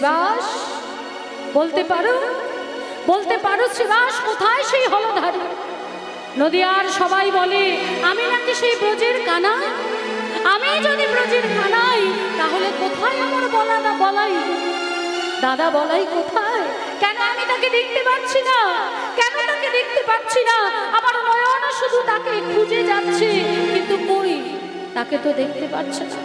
শ্রীবাস, বলতে পারো বলতে পারো শ্রীবাস কোথায় সেই হলধারী? নদিয়ার সবাই বলে আমি নাকি সেই ব্রজের কানাই। আমি যদি ব্রজের কানাই তাহলে কোথায় আমার বলাই? দাদা বলাই কোথায়? কেন আমি তাকে দেখতে পাচ্ছি না? কেন তাকে দেখতে পাচ্ছি না? আমার নয়ন শুধু তাকে খুঁজে যাচ্ছে, কিন্তু কই তাকে তো দেখতে পাচ্ছে না।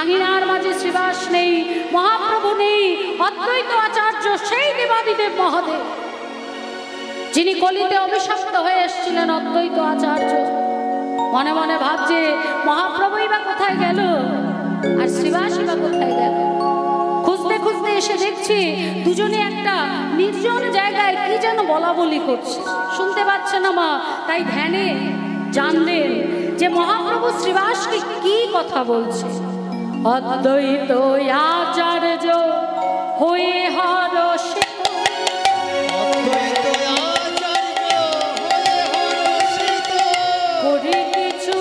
আহিনার মাঝে শ্রীবাস নেই, মহাপ্রভু নেই, অদ্বৈত আচার্য সেই দেবাদিদেব মহাদেব যিনি কলিতে অভিশপ্ত হয়ে এসেছিলেন, অদ্বৈত আচার্য মনে মনে ভাবছে মহাপ্রভুই বা কোথায় গেল আর শ্রীবাসই বা কোথায় গেল। খুঁজতে খুঁজতে এসে দেখছি দুজনে একটা নির্জন জায়গায় কি যেন বলা বলি করছে, শুনতে পাচ্ছে না মা। তাই ধ্যানে জানলেন যে মহাপ্রভু শ্রীবাসকে কি কথা বলছে। অদ্বৈত আচার্য হয়ে হরষিত, করি কিছু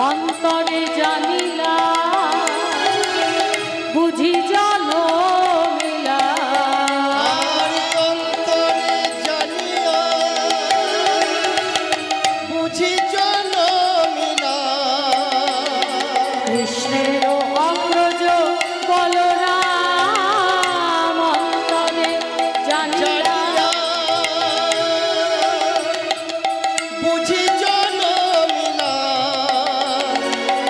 অন্তরে জানিলা, বুঝি জন মিলা, অন্তরে জানিয়া বুঝি জন মিলা। কৃষ্ণের অগ্রজ বলরাম অন্তরে জানিলা, বুঝি জন মিলা।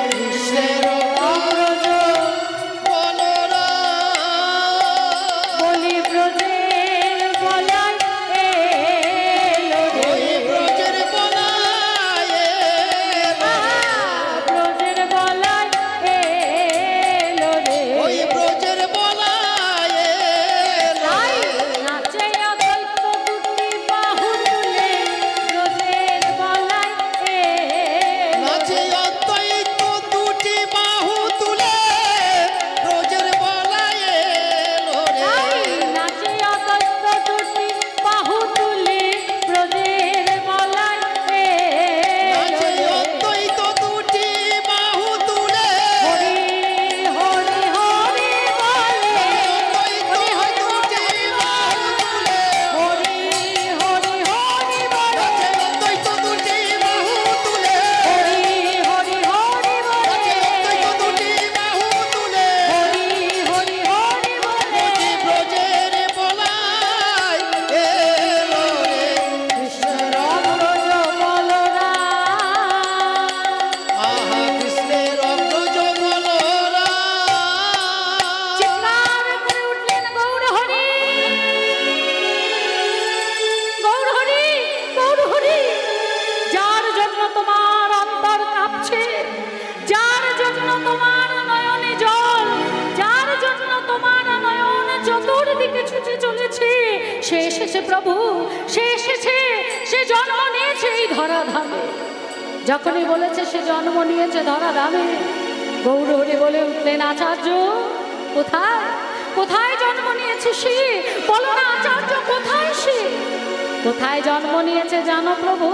কৃষ্ণের অগ্রজ বলরাম বলি ব্রজের বলাই এলো রে, ওই ব্রজের বলায় ব্রজের বলাই এলো রে। ওই ব্রজের বলায় তাই নাচে অদ্বৈত দুটি বাহু তুলে ব্রজের বলাই এলো নাচে অদ্বৈত দুটি বাহু তুলে ব্রজের বলায় এলো রে। তাই নাচে অদ্বৈত দুটি বাহু তুলে ব্রজের বলাই নাচে এলো রে। অদ্বৈত দুটি বাহু তুলে হরি হরি হরি বলে, অদ্বৈত দুটি বাহু তুলে হরি হরি হরি বলে, নাচে অদ্বৈত দুটি বাহু তুলে হরি হরি হরি বলে, নাচে অদ্বৈত দুটি বাহু তুলে হরি হরি হরি বলে। ব্রজের বলায় এলো রে। কৃষ্ণের অগ্রজ বলরাম, আহা কৃষ্ণের অগ্রজ বলরাম। চিৎকার করে উঠলেন গৌর হরি, গৌর হরি, গৌর হরি। যার জন্য তোমার অন্তর কাঁপছে, যার জন্য তোমার নয়নে জল, যার জন্য তোমার নয়ন চতুর্দিকে ছুটে চলেছে, সে এসেছে প্রভু, সে এসেছে, সে জন্ম নিয়েছে এই ধরাধামে। যখনই বলেছে সে জন্ম নিয়েছে ধরাধামে, গৌর হরি বলে উঠলেন আচার্য কোথায়, কোথায় জন্ম নিয়েছে সে? বলো না আচার্য কোথায় সে? কোথায় জন্ম নিয়েছে জানো প্রভু?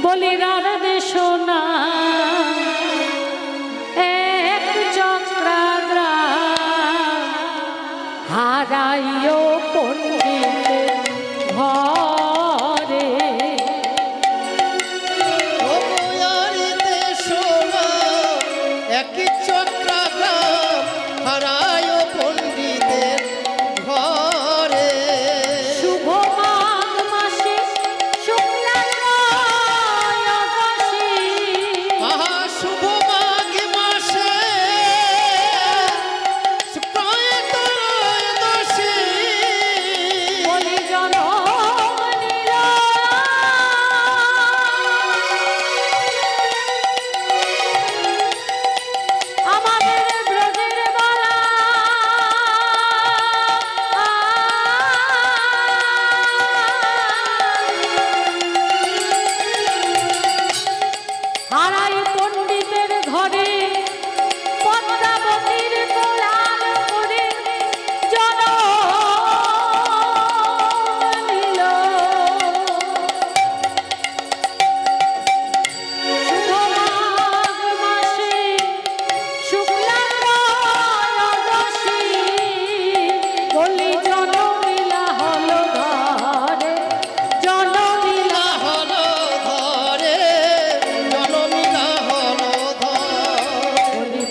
বলি রাধে সোনা এক চক্রাগ্রাম, হারাইও পণ্ডিতের ঘরে। ও বয়ারিতে সোনা একই চক্রাগ্রাম, হারায় পণ্ডিতের ঘরে। শুভ মাঘ মাসে শুক্লা ত্রয়োদশী, আহা শুভ মাঘ মাসে শুক্লায় ত্রয়োদশী, বলি জনম নিল আমাদের ব্রজের বলা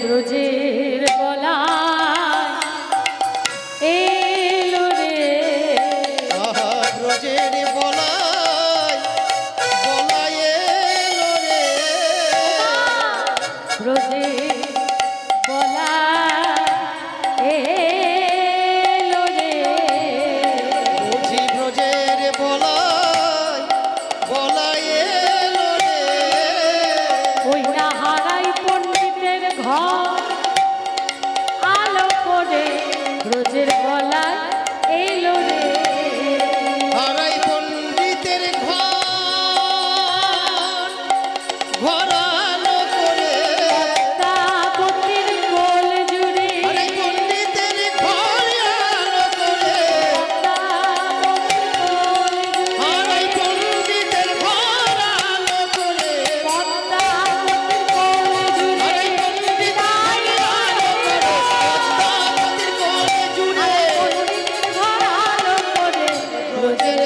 ব্রজের গলায় এলো রে আহা ব্রজের বলাই বলাই এলো রে ব্রজের গলায় এলো রে বুঝি ব্রজের বলাই বলাই এলো রে ওই না হারাই পণ্ডিতের ঘর আলো করে ব্রজের গলায় এলো রে হারাই পণ্ডিতের ঘরানো করে তাপতির কোল জুড়ে হারাই পণ্ডিতের ঘরানো করে হারাই পণ্ডিতের ঘরানো করে হারাই পণ্ডিতের ঘরানো করে পদ্মাবতীর কোলে জুড়ে ব্রজের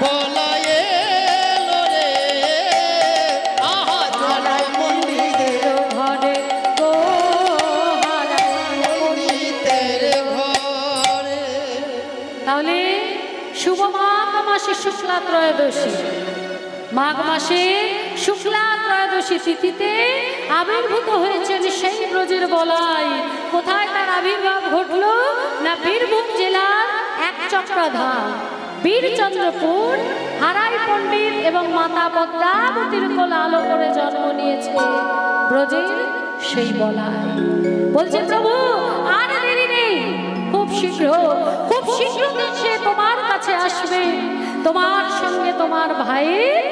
বলাই এলো রে আহা জড়াই পণ্ডিতের পণ্ডিতের ঘরে তাহলে শুভ মাঘ মাসে শুক্লা ত্রয়োদশী মাঘ মাসে শুক্লা ত্রয়োদশী তিথিতে আবির্ভূত হয়েছেন সেই ব্রজের বলাই। কোথায় তার আবির্ভাব ঘটলো? না বীরভূম জেলার এক চক্রধাম বীরচন্দ্রপুর হারাই পণ্ডিত এবং মাতা পদ্মাবতীর কোল আলো করে জন্ম নিয়েছে ব্রজের সেই বলাই। বলছে প্রভু আর দেরি নেই, খুব শীঘ্র সে তোমার কাছে আসবে, তোমার সঙ্গে তোমার ভাইয়ের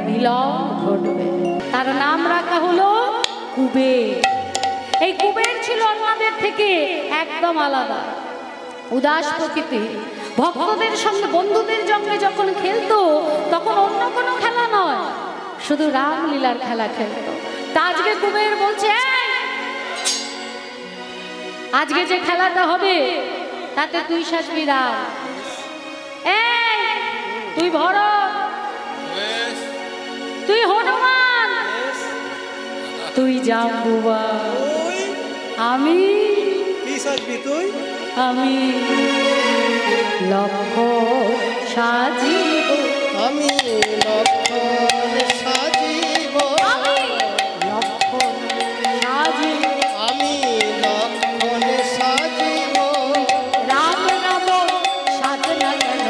মিলন ঘটবে। তার নাম রাখা হলো কুবের। এই কুবের ছিল অন্যদের থেকে একদম আলাদা, উদাস প্রকৃতি। ভক্তদের সঙ্গে বন্ধুদের সঙ্গে যখন খেলতো তখন অন্য কোনো খেলা নয়, শুধু রামলীলার খেলা খেলতো। তা আজকে কুবের বলছে আজকে যে খেলাটা হবে তাতে তুই সাজবি রাম, এই তুই ভরত, তুই হনুমান, তুই জাম্বুয়া, আমি কি সাজবি তুই? আমি লক্ষ্মণ সাজিব, আমি লক্ষ্মণ সাজিব, আমি লক্ষ্মণ সাজিব, আমি লক্ষ্মণ সাজিব, রাম রাম সাজনা কেন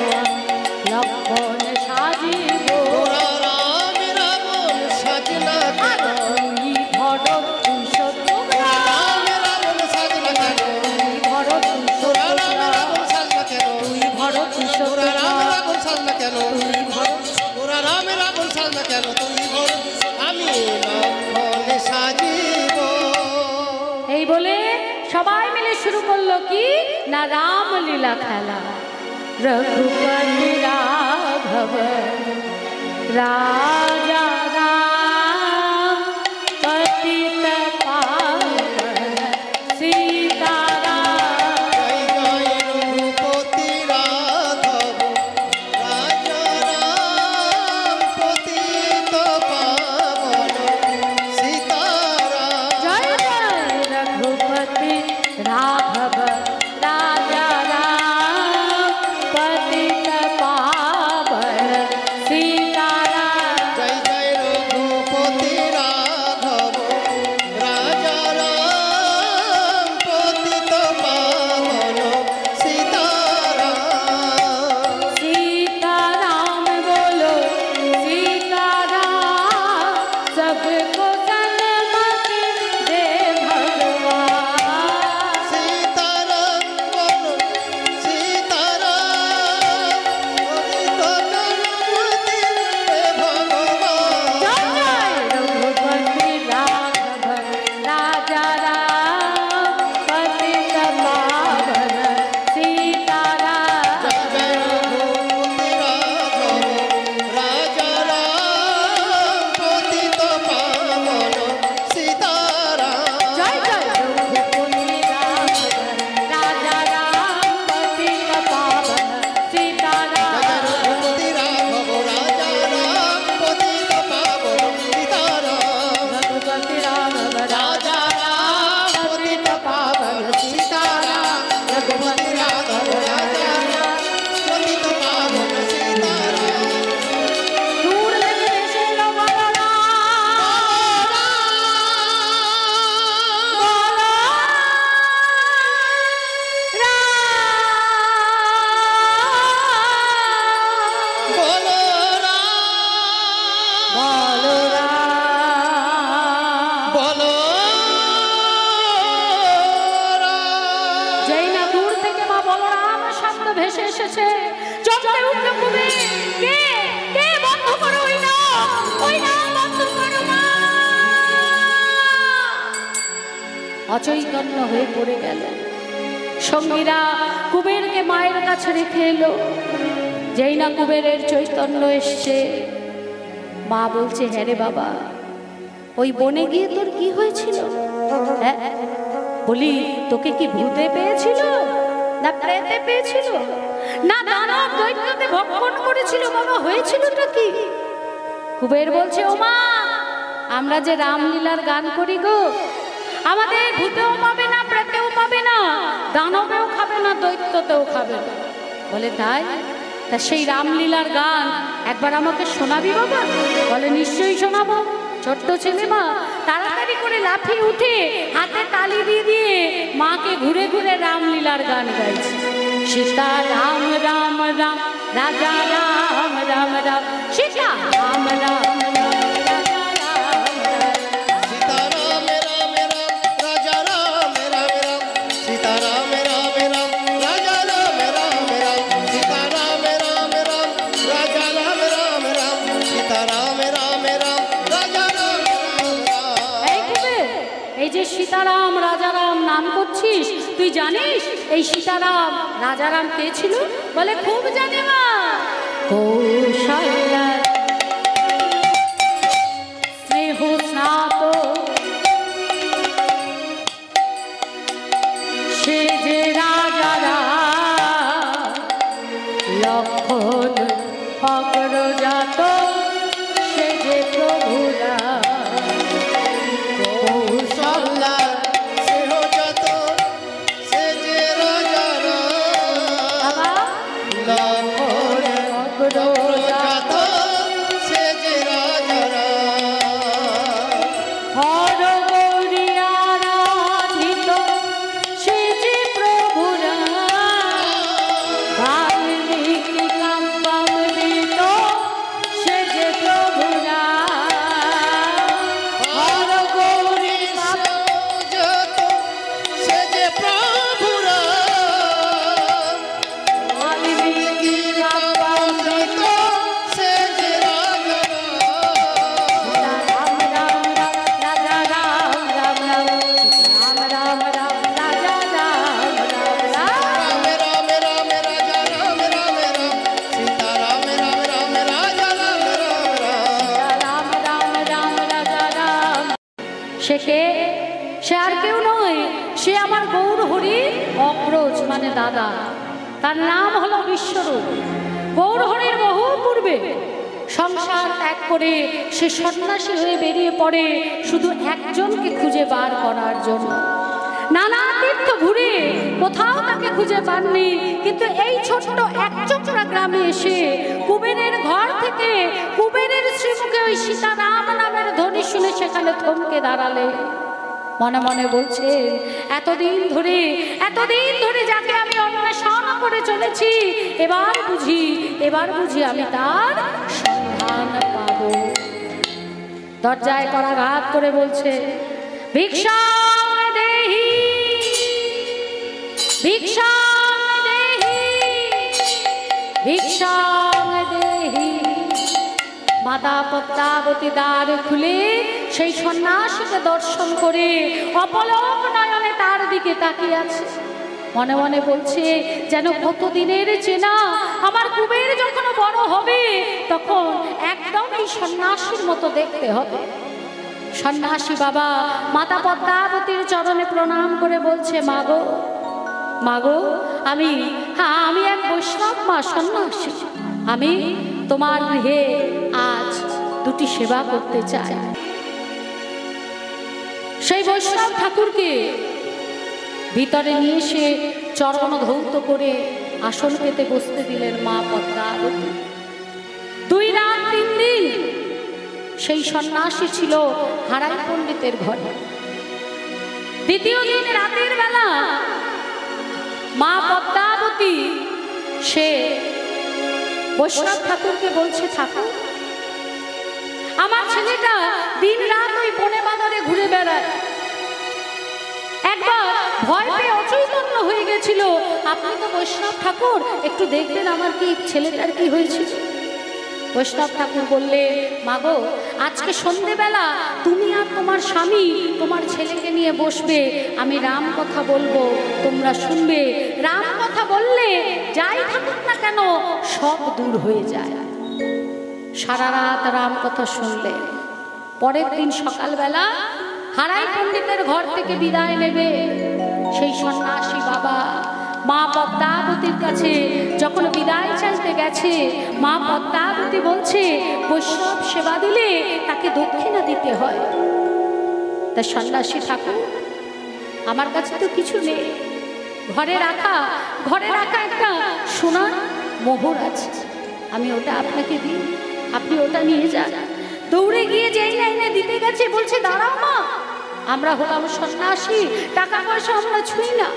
লক্ষ্মণ সাজিব, তোরা রাম রাবণ সাজনা কেন? তুই ভরত তুই শত্রুঘ্ন, রাম রাবণ সাজনা কেন? তুই ভরত তুই তোরা রাম শত্রুঘ্ন, রাবণ সাজনা কেন? তুই ভরত তুই তোরা রাম শত্রুঘ্ন, রাবণ সাজনা কেন? তুই ভরত। তোরা রাম রাবণ সাজনা কেন? তুই বল আমি লক্ষ্মণ সাজিব। এই বলে সবাই মিলে শুরু করলো কি না রামলীলা খেলা। রঘুপতি রাঘব রাজা রাম পতিত পাবন সীতারাম। জয় জয় রঘুপতি রাঘব রাজা রাম পতিত পাবন সীতারাম। জয় জয় রঘুপতি রাঘব রাজা রাম পতিত পাবন সীতারাম। জয় মতো ভেসে এসেছে। চমকে উঠল কুবের, কে কে বন্ধ করো ওই নাম বন্ধ করো না। অচৈতন্য হয়ে পড়ে গেল। সঙ্গীরা কুবেরকে মায়ের কাছে রেখে এলো। যেই না কুবেরের চৈতন্য এসছে, মা বলছে, হ্যাঁ রে বাবা, ওই বনে গিয়ে তোর কি হয়েছিল? হ্যাঁ বলি, তোকে কি ভূতে পেয়েছিল, না প্রেতে পেয়েছিল, না দানব দৈত্যতে ভক্ষণ করেছিল? বাবা, হয়েছিলটা কি? কুবের বলছে, ও মা, আমরা যে রামলীলার গান করি গো, আমাদের ভূতেও পাবে না, প্রেতেও পাবে না, দানবেও খাবে না, দৈত্যতেও খাবে না। বলে তাই? তা সেই রামলীলার গান একবার আমাকে শোনাবি বাবা? বলে নিশ্চয়ই শোনাবো। ছোট্ট ছেলে মা তাড়াতাড়ি করে লাফিয়ে উঠে হাতে তালি দিয়ে দিয়ে মাকে ঘুরে ঘুরে রামলীলার গান গাইছে। সীতা রাম রাম রাম, রাজা রাম রাম রাম, সীতা রাম রাম রাম, সীতারাম রাজারাম নাম করছিস, তুই জানিস এই সীতারাম রাজারাম কে ছিল? বলে খুব জানি মা। কৌশল্যা স্নেহ স্নাত সে যে রাজারাম, লক্ষণ অগ্রজাত সে যে প্রভুরা। সে আর কেউ নয়, সে আমার গৌর হরির অগ্রজ মানে দাদা। তার নাম হলো বিশ্বরূপ। গৌর হরির বহু পূর্বে সংসার ত্যাগ করে সে সন্ন্যাসী হয়ে বেরিয়ে পড়ে শুধু একজনকে খুঁজে বার করার জন্য। নানা তীর্থ ঘুরে কোথাও তাকে খুঁজে পাননি, কিন্তু এই ছোট্ট একচোখরা গ্রামে এসে কুবেরের ঘর থেকে কুবেরের শ্রীমুখে ওই সীতারাম নামের ধ্বনি শুনে সেখানে থমকে দাঁড়ালে। মনে মনে বলছে, এতদিন ধরে যাকে আমি অন্বেষণ করে চলেছি, এবার বুঝি আমি তার সন্ধান পাব। দরজায় করাঘাত করে বলছে, ভিক্ষা দেহি ভিক্ষা দেহি ভিক্ষা দেহি। মাতা পদ্মাবতী দ্বার খুলে সেই সন্ন্যাসীকে দর্শন করে অপলক নয়নে তার দিকে তাকিয়ে আছে। মনে মনে বলছে, যেন কতদিনের চেনা। আমার কুবের যখন বড় হবে তখন একদম এই সন্ন্যাসীর মতো দেখতে হবে। সন্ন্যাসী বাবা মাতা পদ্মাবতীর চরণে প্রণাম করে বলছে, মাগো আমি এক বৈষ্ণব মা, সন্ন্যাসী। আমি তোমার গৃহে আজ দুটি সেবা করতে চাই। সেই বৈষ্ণব ঠাকুরকে ভিতরে নিয়ে এসে চরণ ধৌত করে আসন পেতে বসতে দিলেন মা পদ্মাবতী। 2 রাত 3 দিন সেই সন্ন্যাসী ছিল হারাই পণ্ডিতের ঘরে। দ্বিতীয় দিন রাতের বেলা মা পদ্মাবতী সে বৈষ্ণব ঠাকুরকে বলছে, ঠাকুর আমার ছেলেটা দিন রাত ওই বনে বাজারে ঘুরে বেড়ায়, একবার ভয় পেয়ে অচৈতন্য হয়ে গেছিল, আপনি তো বৈষ্ণব ঠাকুর, একটু দেখবেন আমার কি ছেলেটার কি হয়েছিল। বৈষ্ণব ঠাকুর বললে, মাগো আজকে সন্ধেবেলা তুমি আর তোমার স্বামী তোমার ছেলেকে নিয়ে বসবে, আমি রাম কথা বলবো, তোমরা শুনবে। রাম কথা বললে যাই থাকুক না কেন সব দূর হয়ে যায়। সারা রাত রাম কথা শুনলে। পরের দিন সকালবেলা হারাই পণ্ডিতের ঘর থেকে বিদায় নেবে সেই সন্ন্যাসী বাবা মা পদ্মাবতীর কাছে যখন বিদায় চাইতে গেছে, মা পদ্মাবতী বলছে বৈষ্ণব সেবা দিলে তাকে দক্ষিণা দিতে হয়। তা সন্ন্যাসী ঠাকুর, আমার কাছে তো কিছু নেই, ঘরে রাখা একটা সোনার মোহর আছে, আমি ওটা আপনাকে দিই, আপনি ওটা নিয়ে যান। দৌড়ে গিয়ে যেই লাইনে দিতে গেছে, বলছে দাঁড়াও মা, আমরা হলাম সন্ন্যাসী, টাকা পয়সা আমরা ছুঁই না।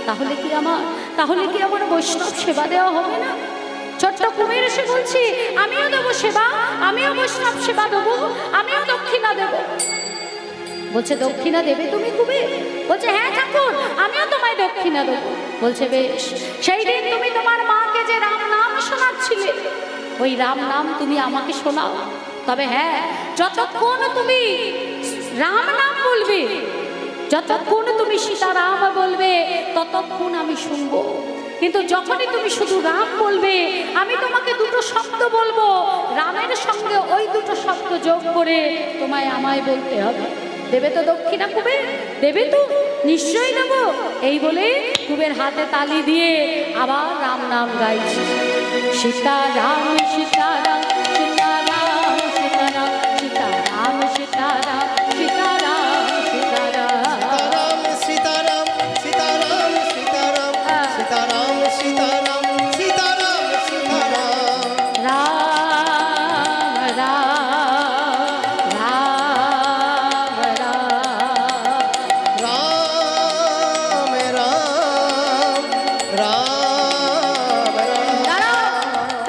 তাহলে কি আমার বৈষ্ণব সেবা দেওয়া হবে না? ছোট্ট কুমির এসে বলছি আমিও দেবো সেবা, আমিও বৈষ্ণব সেবা দেবো, আমিও দক্ষিণা দেব। বলছে দক্ষিণা দেবে তুমি কুমির? বলছে হ্যাঁ ঠাকুর, আমিও তোমায় দক্ষিণা দেবো। বলছে বেশ, সেই দিন তুমি তোমার মাকে যে রাম নাম শোনাচ্ছিলে, ওই রাম নাম তুমি আমাকে শোনাও। তবে হ্যাঁ, যতক্ষণ তুমি রাম নাম বলবে, যতক্ষণ তুমি সীতারাম বলবে, ততক্ষণ আমি শুনবো। কিন্তু যখনই তুমি শুধু রাম বলবে, আমি তোমাকে দুটো শব্দ বলবো, রামের সঙ্গে ওই দুটো শব্দ যোগ করে তোমায় আমায় বলতে হবে। দেবে তো দক্ষিণা কুবের? দেবে তো? নিশ্চয়ই দেবো। এই বলে কুবের হাতে তালি দিয়ে আবার রাম নাম গাইছে, সীতারাম সীতারাম সীতারাম সীতারাম সীতারাম সীতারাম সীতারাম সীতারাম সীতারাম সীতারাম সীতারাম সীতারাম সীতারাম সীতারাম সীতারাম রাম রাম রাম রাম রাম রাম রাম দাঁড়াও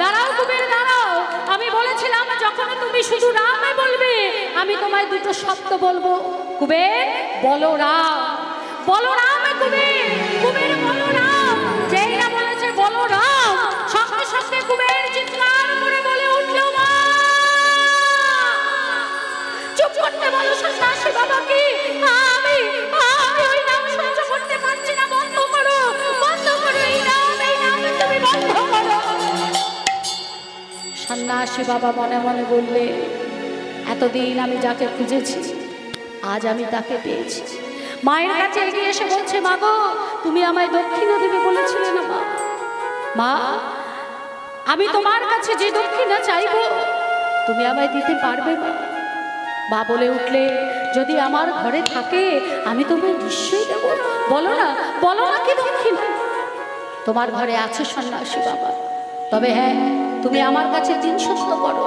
দাঁড়াও কুবের দাঁড়াও, আমি বলেছিলাম যখন তুমি শুধু রামে বলবে, আমি তোমায় দুটো শব্দ বলবো। কুবের বলো রাম, বলো রাম। কুবের কুবের বলো রাম। যেই না বলেছে বলো রাম, সঙ্গে সঙ্গে কুবের চিৎকার করে বলে উঠল মা। চুপ করতে বলো সন্ন্যাসী বাবা, কি আমি ওই নাম সহ্য করতে পারছি না, বন্ধ করো এই নাম তুমি বন্ধ করো। সন্ন্যাসী বাবা মনে মনে বললে, এতদিন আমি যাকে খুঁজেছি আজ আমি তাকে পেয়েছি। মায়ের কাছে এগিয়ে এসে বলছে, মা গো তুমি আমায় দক্ষিণা দেবে বলেছিলে না মা, মা আমি তোমার কাছে যে দক্ষিণা চাইবো তুমি আমায় দিতে পারবে মা? মা বলে উঠলে, যদি আমার ঘরে থাকে আমি তোমায় নিশ্চয়ই দেবো। বলো না কি দক্ষিণা তোমার ঘরে আছে সন্ন্যাসী বাবা? তবে হ্যাঁ, তুমি আমার কাছে 3 সত্য করো,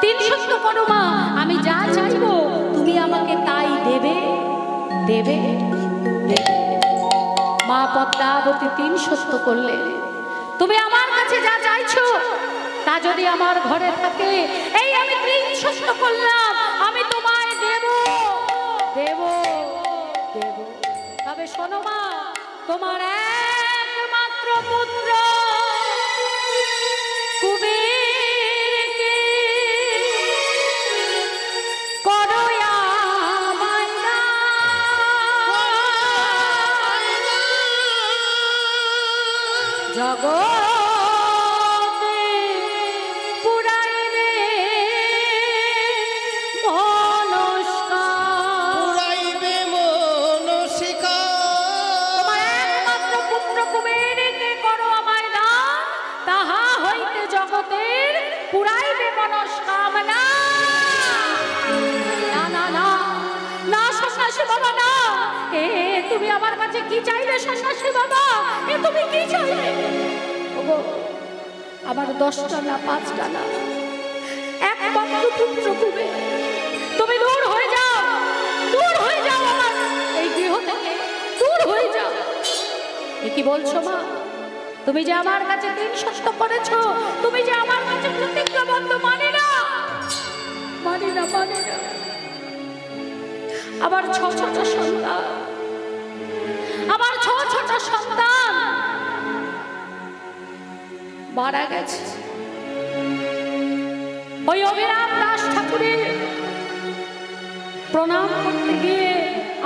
3 সত্য করো মা, আমি যা চাইবো তুমি আমাকে তাই দেবে দেবে দেবে। মা পদ্মাবতী 3 সত্য করলে, তুমি আমার কাছে যা চাইছো তা যদি আমার ঘরে থাকে, এই আমি 3 সত্য করলাম, আমি তোমায় দেব দেব দেব। তবে শোনো মা, তোমার একমাত্র পুত্র কুবেরকে করো আমায় দান। জগতে পুরাইবে মনস্কার। তোমার একমাত্র পুত্র কুবেরকে করো আমায় দান, তাহা হইতে জগতের পুরাইবে মনস্কামনা। না না না না সন্ন্যাসী বাবা না, তুমি আমার কাছে কি চাইলে সন্ন্যাসী বাবা? তুমি কি চাইলে? ওগো আমার 10টা না 5টা না, একমাত্র পুত্র কুবের, তুমি দূর হয়ে যাও আমার এই গৃহ থেকে, দূর হয়ে যাও। কি বলছো মা? তুমি যে আমার কাছে 3 সত্য করেছো, তুমি যে আমার কাছে প্রতিজ্ঞাবদ্ধ, মানে না। আবার 6 ছোট সন্তান, আবার 6 ছোট ছটা সন্তান মারা গেছে। ওই অভিরাম দাস ঠাকুরের প্রণাম করতে গিয়ে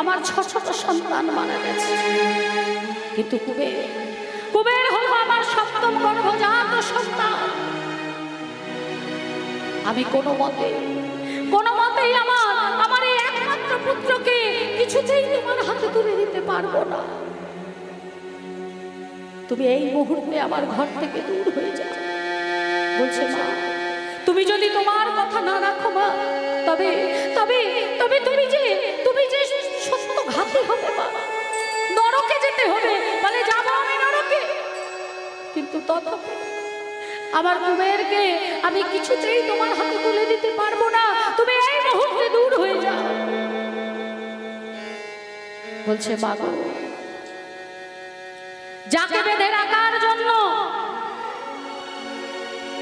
আমার ছটা সন্তান মারা গেছে। কিন্তু কুবের হলো আমার সপ্তম গর্ভজাত সন্তান। আমি কোনো মতেই আমার এই একমাত্র পুত্রকে কিছুতেই তোমার হাতে তুলে দিতে পারবো না। তুমি এই মুহূর্তে আমার ঘর থেকে দূর হয়ে যাও। বলছে মা, তুমি যদি তোমার কথা না রাখো মা, তবে তবে তবে তুমি যে সত্য ঘাতী হবে মা, নরকে যেতে হবে। বলে যাবো আমি নরকে, কিন্তু তথাপি আমার কুবেরকে আমি কিছুতেই তোমার হাতে তুলে দিতে পারবো না। তুমি এই মুহূর্তে দূর হয়ে যাও। বলছে বাবা, যাকে বেঁধে রাখার জন্য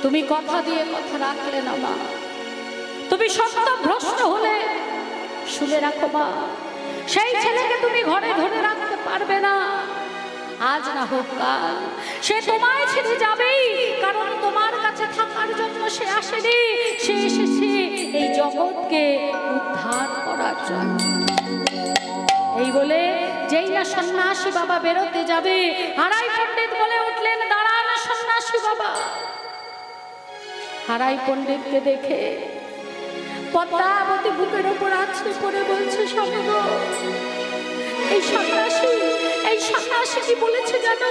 তুমি কথা দিয়ে কথা রাখলে না মা, তুমি সত্য ভ্রষ্ট হলে, শুনে রাখো মা, সেই ছেলেকে তুমি ঘরে ধরে রাখতে পারবে না। আজ না হোক কাল সে তোমায় ছেড়ে যাবেই, কারণ তোমার কাছে থাকার জন্য সে আসেনি, সে এসেছে এই জগৎকে উদ্ধার করার জন্য। এই বলে যেই না সন্ন্যাসী বাবা বেরোতে যাবে, হারাই পণ্ডিত বলে উঠলেন, দাঁড়ান সন্ন্যাসী বাবা। হারাই পণ্ডিতকে দেখে পদ্মাবতী বুকের উপর আছড়ে পড়ে বলছে, স্বামী গো, এই সন্ন্যাসী কি বলেছে জানো?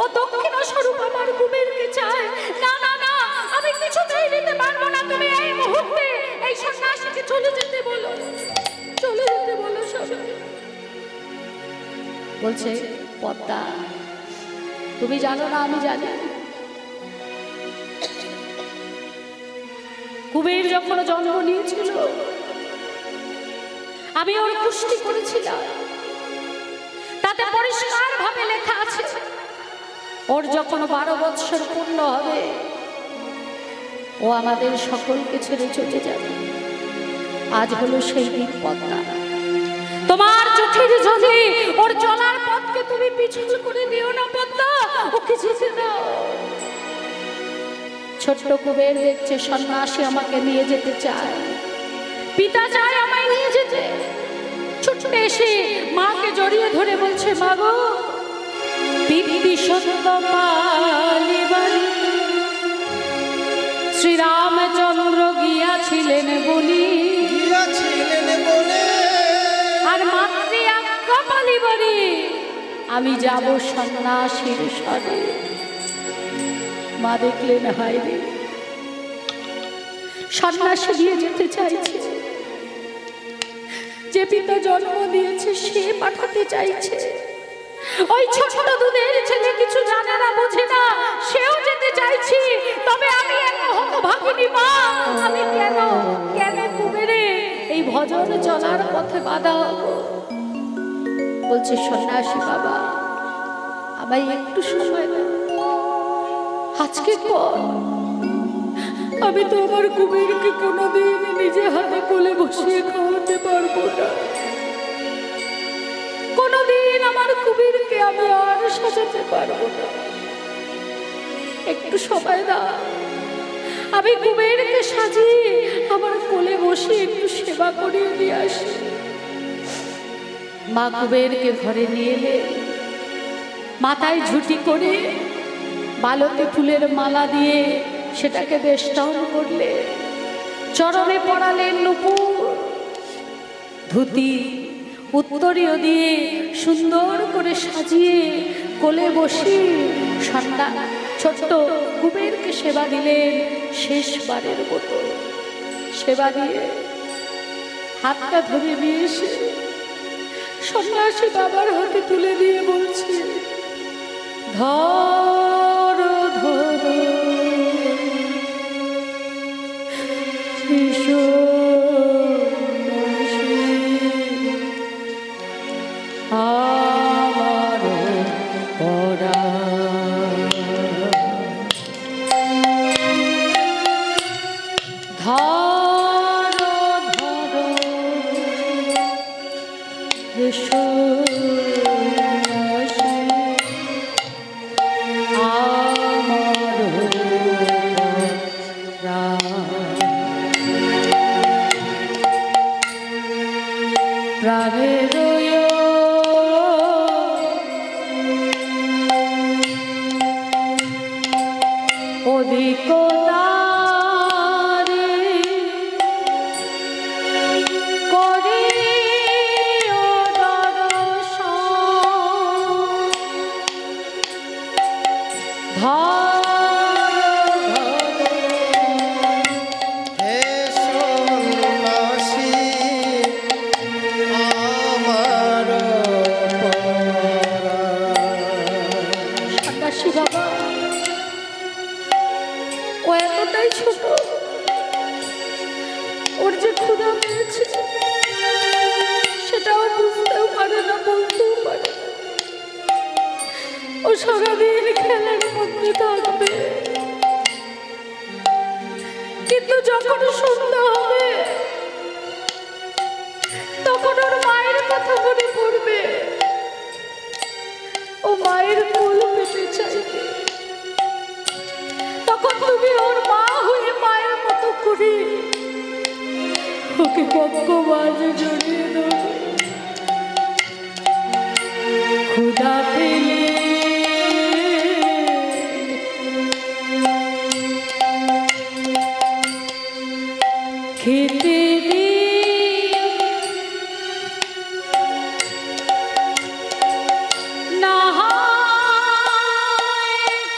ও দক্ষিণা স্বরূপ আমার কুবেরকে চায়। না না না, আমি কিছুতেই দিতে পারবো না। তুমি এই মুহূর্তে এই সন্ন্যাসীকে চলে যেতে বলো, চলে যেতে বলো স্বামী। বলছে পদ্মা, তুমি জানো না আমি জানি। কুবের যখন জন্ম নিয়েছিল আমি ওর কুষ্টি করেছিলাম, তাতে পরিষ্কার ভাবে লেখা আছে ওর যখন 12 বৎসর পূর্ণ হবে ও আমাদের সকলকে ছেড়ে চলে যাবে। আজ হলো সেই দিন পদ্মা। তোমার চোখের জলে ওর চলার পথকে তুমি পিছল করে দিও না পদ্মা, ওকে যেতে দাও। ছোট্ট কুবের দেখছে সন্ন্যাসী আমাকে নিয়ে যেতে চায়, পিতা চায় আমায় নিয়ে যেতে। ছুটে এসে মাকে জড়িয়ে ধরে বলছে, মা গো, পিপি সত্য পালিবারি শ্রীরামচন্দ্র গিয়াছিলেন বলি, আর মাতৃ আজ্ঞা পালিবারি আমি যাব সন্ন্যাসীর সরে। মা দেখলেন, হায় রে, সন্ন্যাসী দিয়ে যেতে চাইছে, যে পিতা জন্ম দিয়েছে সে পাঠাতে চাইছে। ওই ছোট দুধের ছেলে কিছু জানে না, বোঝে না, সেও যেতে চাইছি। তবে আমি এক হতভাগিনী মা, আমি কেন কুবেরে এই ভজন চলার পথে বাধা হব? বলছে সন্ন্যাসী বাবা, আমায় একটু সময় দাও। আজকে পর আমি তো আমার কুবেরকে কোনোদিন নিজে হাতে কোলে বসিয়ে খাওয়াতে পারবো না। কোনোদিন আমার কুবেরকে আমি আর সাজাতে পারবো না। একটু সময় দাও, আমি কুবেরকে সাজিয়ে আমার কোলে বসে একটু সেবা করিয়ে দিয়ে আসি। মা কুবেরকে ঘরে নিয়ে এলে, মাথায় ঝুঁটি করে বালতে ফুলের মালা দিয়ে সেটাকে বেষ্টন করলে, চরণে পরালেন নূপুর, ধুতি উত্তরীয় দিয়ে সুন্দর করে সাজিয়ে কোলে বসিয়ে ছোট্ট কুবেরকে সেবা দিলেন। শেষবারের মতো সেবা দিয়ে হাতটা ধরে নিয়ে এসে সন্ন্যাসী বাবার হাতে তুলে দিয়ে বলছে, ধরো ধরো আমার পরা ধরো ধরো সন্ন্যাসী অধিকতারে করিও দর্শন হে সন্ন্যাসী আমার সন্ন্যাসী বাবা, ও এতটাই ছোট, ওর যে ক্ষুধা পেয়েছে সেটাও বুঝতেও পারে না, বলতেও পারে না। ও সারাদিন খেলার মধ্যে থাকবে, কিন্তু যখন সন্ধ্যা হবে তখন ওর মায়ের কথা মনে পড়বে, ও মায়ের কোল পেতে চাইবে। তখন তুমি ওর মা হয়ে মায়ের মতো করে ওকে পক্ষ মাঝে জড়িয়ে দেবে। ক্ষুধা পেলে খেতে দিও, না হয়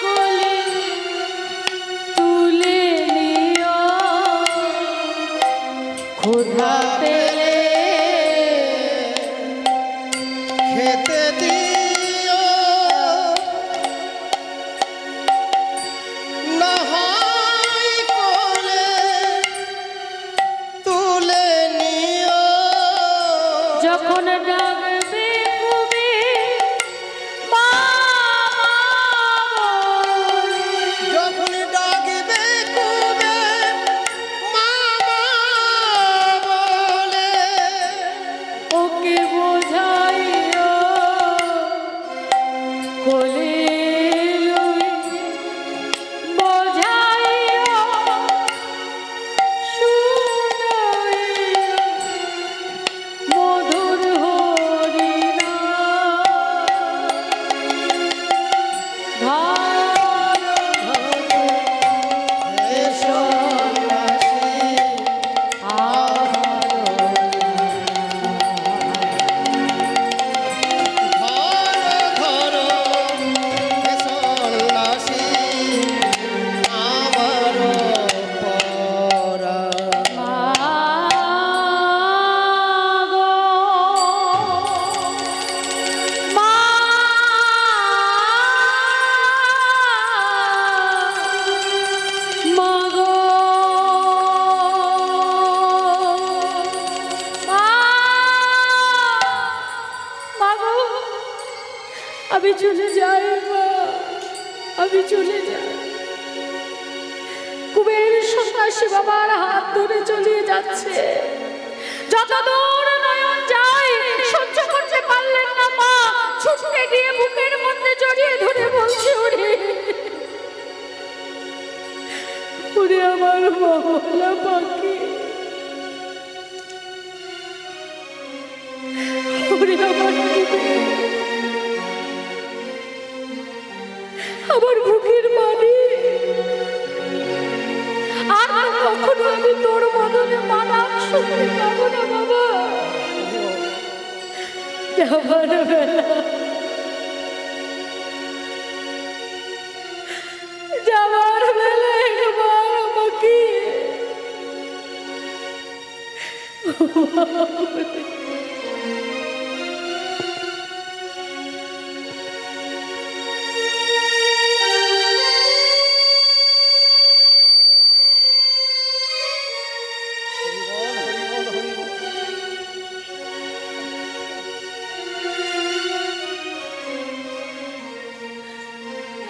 কোলে তুলে নিও। ক্ষুধা পেলে খেতে দিও, না হয় কোলে তুলে নিও। যখন ডাকবে কবি মা বলে, যখন ডাকবে কুবে মামা বলে, ওকে বোঝাইও কোলে লই, বোঝাইও শুনাইও মধুর হরিনাম। হে সন্ন্যাসী ঘর ঘর, হে সন্ন্যাসী আমার পরা। মাগো মা, মাগো মা, মাগো আমি চলে যাই মা, আমি চলে যাই। কুবের সন্ন্যাসী বাবার হাত ধরে চলিয়ে যাচ্ছে, যত দূর নয়ন যায় সহ্য করতে পারলেন না মা, ছুটতে গিয়ে বুকের মধ্যে জড়িয়ে ধরে বলছে, ওরে ওরে আমার মহলা পাখি, ওরে আমার কুবের, আমার বুকের মানি, আর তো কখনো আমি তোর বদলে মানাম শুনতে পাবো না বাবা। যাবার বেলা, যাবার বেলা একবার আমাকে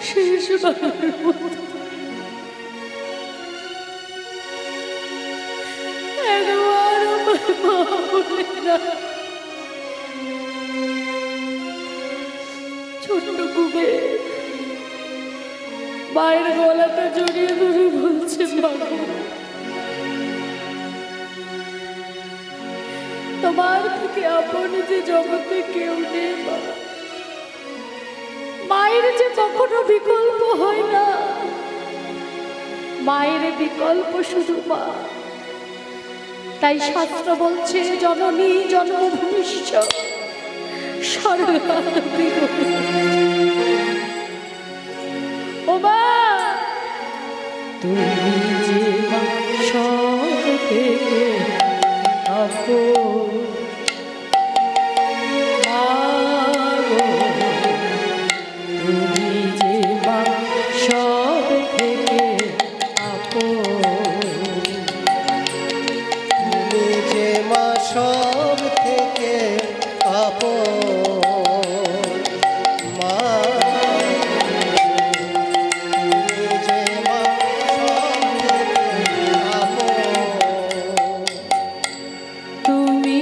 শেষবারের মতো একবার আমার মা বলে না, ছোট্ট কুবের মায়ের গলাটা জড়িয়ে ধরে বলছে, বাবা তোমার থেকে আপন যে জগতে কেউ নেই মা, মায়ের যে কখনো বিকল্প হয় না, মায়ের বিকল্প শুধু মা। তাই শাস্ত্র বলছে জননী জন্মভূমিষ্ঠ স্বর্গাদপি ও মা, তুমি যে মা সব থেকে আপন, মা গো, তুমি যে মা সব থেকে আপন, তুমি যে মা সব থেকে আপন, মা তুমি যে মা সব থেকে আপন। তুমি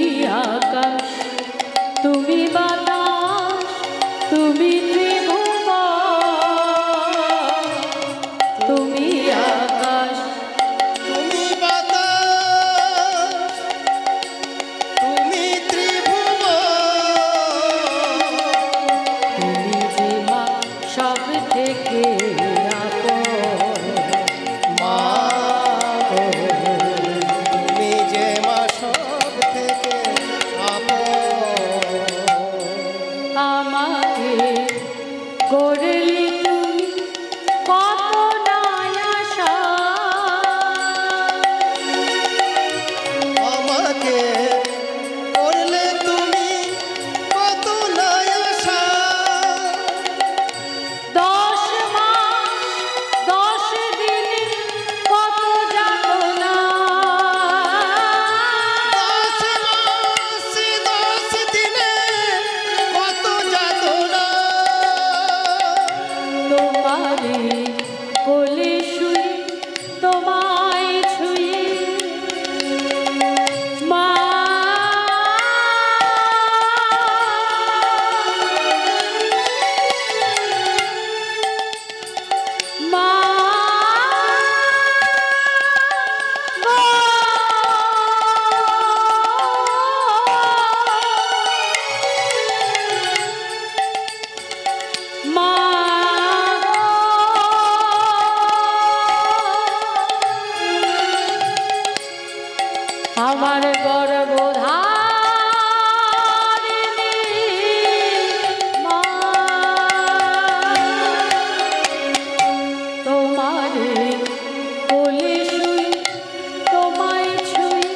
আকাশ, তুমি বাতাস, তুমি ত্রিভুবন, তুমি আকাশ, তুমি বাতাস, তুমি ত্রিভুবন, তুমি যে মা সব থেকে আপন, মা গো, তুমি যে মা সব থেকে আপন। আমাকে করলি তুমি কত নায়াসা, আমাকে করলে তুমি কত নায়াসা, 10 মাস 10 দিন কত যাতনা, 10 মাসে 10 দিনে কত যাতনা, তোমারে কোলে শুয়ে তোমায় ছুঁয়ে মা, মা গো, মা আমার গর্ভধারিণী মা, তোমারে কোলে শুয়ে তোমায় ছুঁয়ে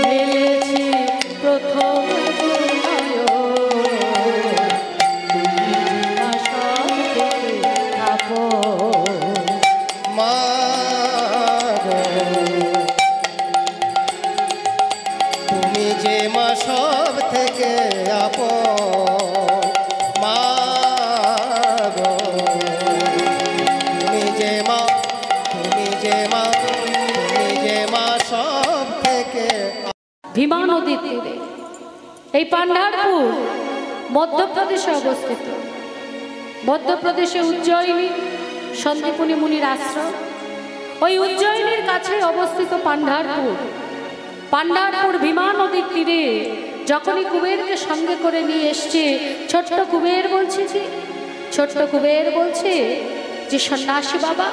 মেলেছি প্রথম মা গো, তুমি যে মা সব থেকে আপন, মা গো, তুমি যে মা, তুমি যে মা, তুমি যে মা সব থেকে। ভীমা নদীর তীরে এই পান্ডারপুর মধ্যপ্রদেশে অবস্থিত। মধ্যপ্রদেশে উজ্জয়িনী সন্দীপনী মুনির আশ্রম, ওই উজ্জয়িনীর কাছে অবস্থিত পান্ডারপুর। পান্ডারপুর ভীমা নদীর তীরে যখনই কুবেরকে সঙ্গে করে নিয়ে এসছে, ছোট্ট কুবের বলছে যে, ছোট্ট কুবের বলছে যে সন্ন্যাসী বাবা,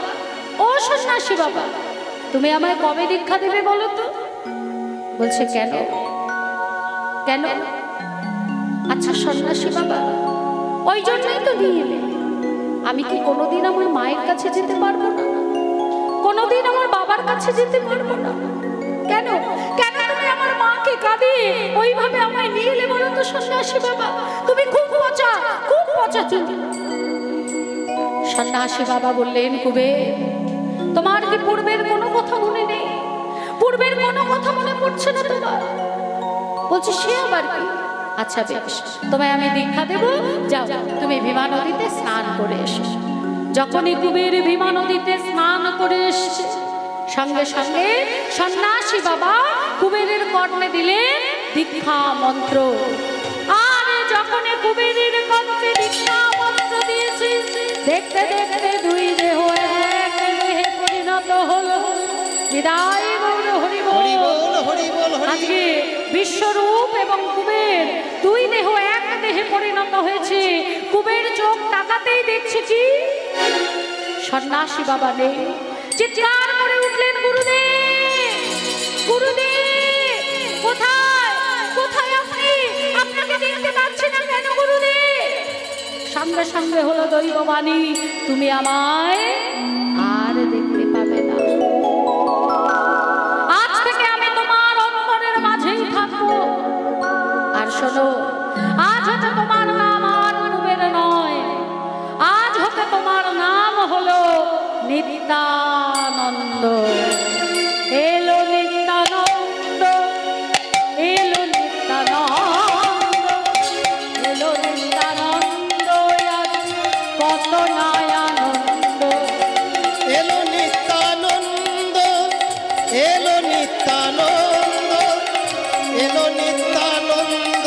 ও সন্ন্যাসী বাবা, তুমি আমায় কবে দীক্ষা দেবে বলো তো? বলছে কেন কেন? আচ্ছা সন্ন্যাসী বাবা, ওই জন্যই তো নিয়ে এলে। আমি কি কোনোদিন আমার মায়ের কাছে যেতে পারবো না? কোনোদিন আমার বাবার কাছে যেতে পারবো না? কেন কেন তুমি আমার মাকে কাঁদিয়ে ওইভাবে আমায় নিয়ে এলে বলো তো সন্ন্যাসী বাবা? তুমি খুব পচা তুমি। সন্ন্যাসী বাবা বললেন, কুবের, তোমার কি পূর্বের কোনো কথা মনে নেই? পূর্বের কোনো কথা মনে পড়ছে না তোমার? বলছি সে আবার কি? আচ্ছা বেশ, তোমায় আমি দীক্ষা দেব, যাও তুমি ভীমা নদীতে স্নান করে এসো। যখনই কুবের ভীমা নদীতে স্নান করে এসছে, সঙ্গে সঙ্গে সন্ন্যাসী বাবা কুবেরের কর্ণে দিলেন দীক্ষা মন্ত্র। আর যখনই কুবেরের কর্ণে দীক্ষা মন্ত্র দিয়েছে, দেখতে দেখতে দুই দেহ এক দেহে পরিণত হলো। বিদায় গৌর হরি বল। আজকে বিশ্বরূপ এবং কুবের দুই দেহ এক দেহে পরিণত হয়েছে। কুবের চোখ তাকাতেই দেখছে কি সন্ন্যাসী বাবা নেই। চিৎকার করে উঠলেন, গুরুদেব, গুরুদেব, কোথায়, কোথায় আপনি? আপনাকে দেখতে পাচ্ছি না কেন গুরুদেব? সঙ্গে সঙ্গে হলো দৈববাণী, তুমি আমায় আর দেখতে পাবে না। আজ থেকে আমি তোমার অন্তরের মাঝেই থাকবো। আর শোনো, আজ হতে তোমার নাম আর কুবের নয়, আজ হতে তোমার নাম হলো নিত্যানন্দ। এলো নিত্যানন্দ, এলো নিত্যানন্দ, এলো নিত্যানন্দ, কত নয় আনন্দ। এলো নিত্যানন্দ, এলো নিত্যানন্দ, এলো নিত্যানন্দ,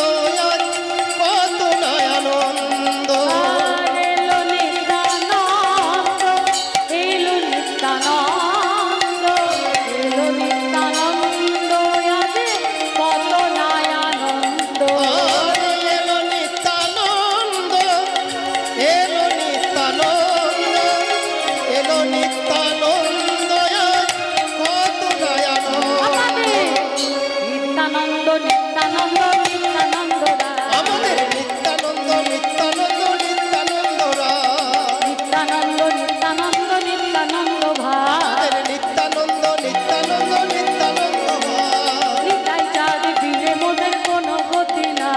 কত নয় আনন্দ। এলো নিত্যানন্দ, এলো নিত্যানন্দ, এলো নিত্যানন্দ, কত নয় আনন্দ। এলো নিত্যানন্দ, এলো নিত্যানন্দ, এলো নিত্যানন্দ, কত নয় আনন্দ। নিত্যানন্দ, নিত্যানন্দ, নিত্যানন্দ আমাদের নিত্যানন্দ, নিত্যানন্দ, নিত্যানন্দ রাম। নিত্যানন্দ, নিত্যানন্দ, নিত্যানন্দ ভাই। আমাদের নিত্যানন্দ, নিত্যানন্দ, নিত্যানন্দ ভাই। নিতাই চাঁদ বিনে মোদের কোনো গতি না।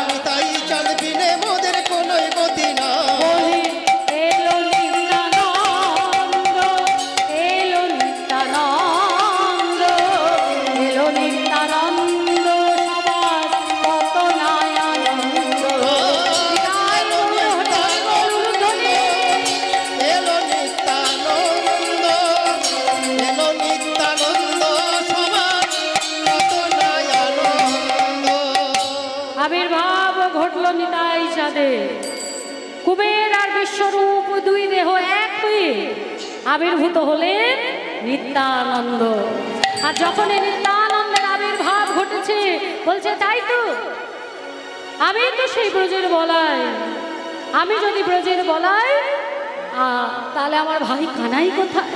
নিতাই চাঁদ বিনে মোদের কোনোই গতি না। বলি এলো নিত্যানন্দ, এলো নিত্যানন্দ, এলো নিত্যানন্দ, সবার কত নয় আনন্দ। নিতাই গৌর হরি গৌর ধ্বনি। এলো নিত্যানন্দ, এলো নিত্যানন্দ, সবার কত নয় আনন্দ। আবির্ভাব ঘটল নিতাই চাঁদে। কুবের আর বিশ্বরূপ দুই দেহ এক হয়ে আবির্ভূত হলেন নিত্যানন্দ। আর যখন এই নিত্যানন্দের আবির্ভাব ঘটেছে, বলছে তাই তো, আমি তো সেই ব্রজের বলাই। আমি যদি ব্রজের বলাই, তাহলে আমার ভাই কানাই কোথায়?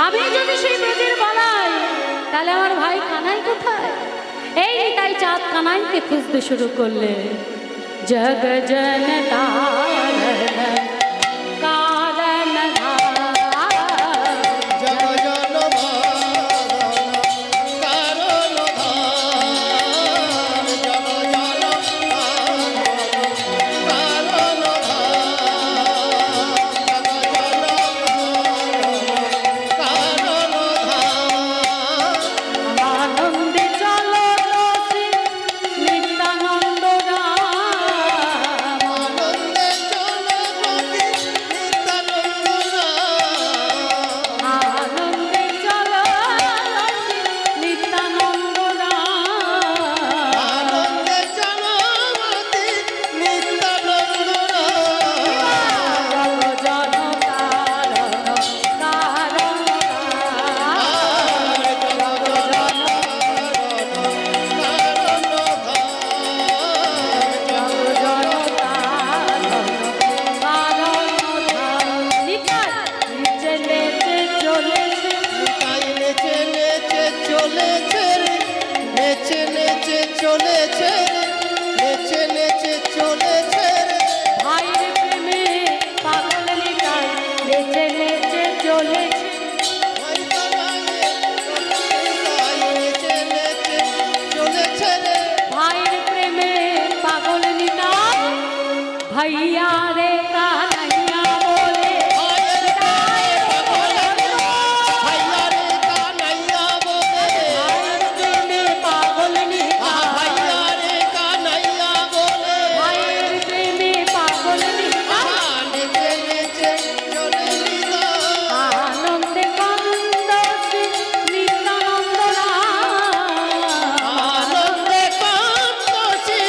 আমি যদি সেই ব্রজের বলাই, তাহলে আমার ভাই কানাই কোথায়? এই নিতাই চাঁদ কানাইকে খুঁজতে শুরু করলে। জগ জন তারণ কারণ ধার, জগ জন কারণ ধার, জগ জন কারণ ধার, জগ জন কারণ ধার। আনন্দে চলো রসে নিত্যানন্দ রাম। আনন্দে চলো গতি নিত্যানন্দ রাম। আনন্দে চলো রসে নিত্যানন্দ রাম। আনন্দে চলো গতি নিত্যানন্দ রাম। জগ জন কারণ কারণ চলেছে, নেচে নেচে চলেছে, ভাইয়ের প্রেমে পাগল নিতাই নেচে নেচে চলেছে। নেচে নেচে চলেছে রে। ভাইয়ের প্রেমে পাগল নিতাই ভাইয়া রে কানাইয়া বলে। ভাইয়ের গায়ে পাগল ভাইয়া রে কানাইয়া বলে। ভাইয়ের প্রেমে পাগল নিতাই, ভাইয়া রে কানাইয়া বলে। ভাইয়ের প্রেমে পাগল নিতাই নেচে নেচে চলে নিতাই। আনন্দে কান্দছে নিত্যানন্দ রাম। আনন্দে কান্দছে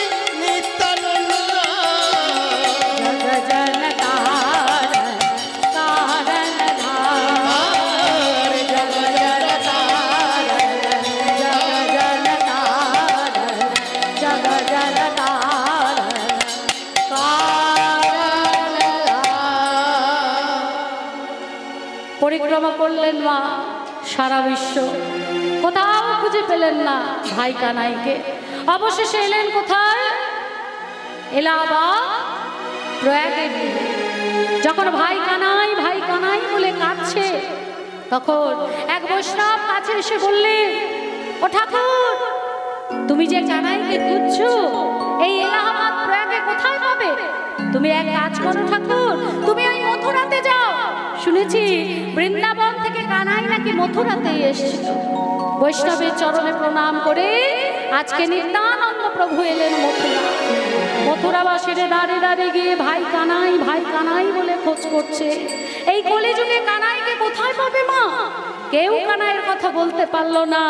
নিত্যানন্দ রাম। জগ পরিক্রমা করলেন মা সারা বিশ্ব, কোথাও খুঁজে পেলেন না ভাই কানাইকে। অবশেষে এলেন কোথায়? এলাহাবাদ প্রয়াগের দিকে। যখন ভাই কানাই বলে কাঁদছে, তখন এক বৈষ্ণব কাছে এসে বললেন, ও ঠাকুর, তুমি যে কানাইকে খুঁজছো এই এলাহাবাদ প্রয়াগে কোথায় পাবে? তুমি এক কাজ করো ঠাকুর, তুমি ওই মথুরাতে যাও। শুনেছি বৃন্দাবন থেকে কানাই নাকি মথুরাতেই এসেছিল। বৈষ্ণবের চরণে প্রণাম করে আজকে নিত্যানন্দ প্রভু এলেন মথুরা। মথুরাবাসীরা দাঁড়িয়ে দাঁড়িয়ে গিয়ে ভাই কানাই বলে খোঁজ করছে। এই কলিযুগে কানাইকে কোথায় পাবে মা? কেউ কানাইয়ের কথা বলতে পারলো না।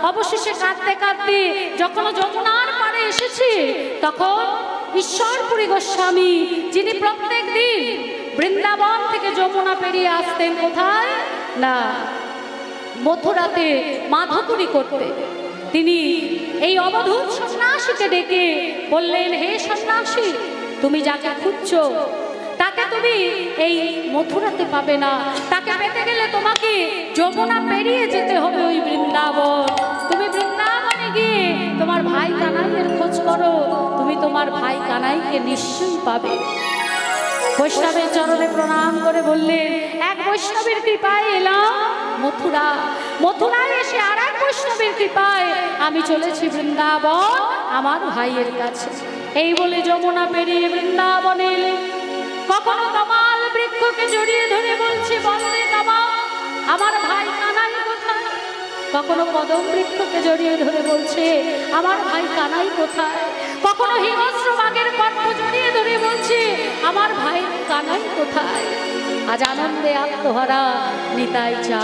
অবশেষে কাঁদতে কাঁদতে যখন যমুনার পাড়ে এসেছে, তখন ঈশ্বরপুরী গোস্বামী, যিনি প্রত্যেক দিন বৃন্দাবন থেকে যমুনা পেরিয়ে আসতেন কোথায় না মথুরাতে মাধবপুরী করতে, তিনি এই অবধূত সন্ন্যাসীকে ডেকে বললেন, হে সন্ন্যাসী, তুমি যাকে খুঁজছো তাকে তুমি এই মথুরাতে পাবে না। তাকে পেতে গেলে তোমাকে যমুনা পেরিয়ে যেতে হবে ওই বৃন্দাবন। তুমি বৃন্দাবনে গিয়ে তোমার ভাই কানাইয়ের খোঁজ করো, তুমি তোমার ভাই কানাইকে নিশ্চয়ই পাবে। বৈষ্ণবের চরণে প্রণাম করে বললেন, এক বৈষ্ণবের কৃপায় এলাম মথুরায় এসে আর এক বৈষ্ণবের কৃপায় আমি চলেছি বৃন্দাবন আমার ভাইয়ের কাছে। এই বলে যমুনা পেরিয়ে বৃন্দাবনে এলেন। কখনো তমাল বৃক্ষকে জড়িয়ে ধরে বলছে, বলরে তমাল, আমার ভাই কানাই কোথায়? কখনো কদম বৃক্ষকে জড়িয়ে ধরে বলছে, আমার ভাই কানাই কোথায়? কখনো হিংস্র বাঘের কণ্ঠ জড়িয়ে ধরে বলছে, আমার ভাই কানাই কোথায়? আজ আনন্দে আত্মহারা নিতাই চা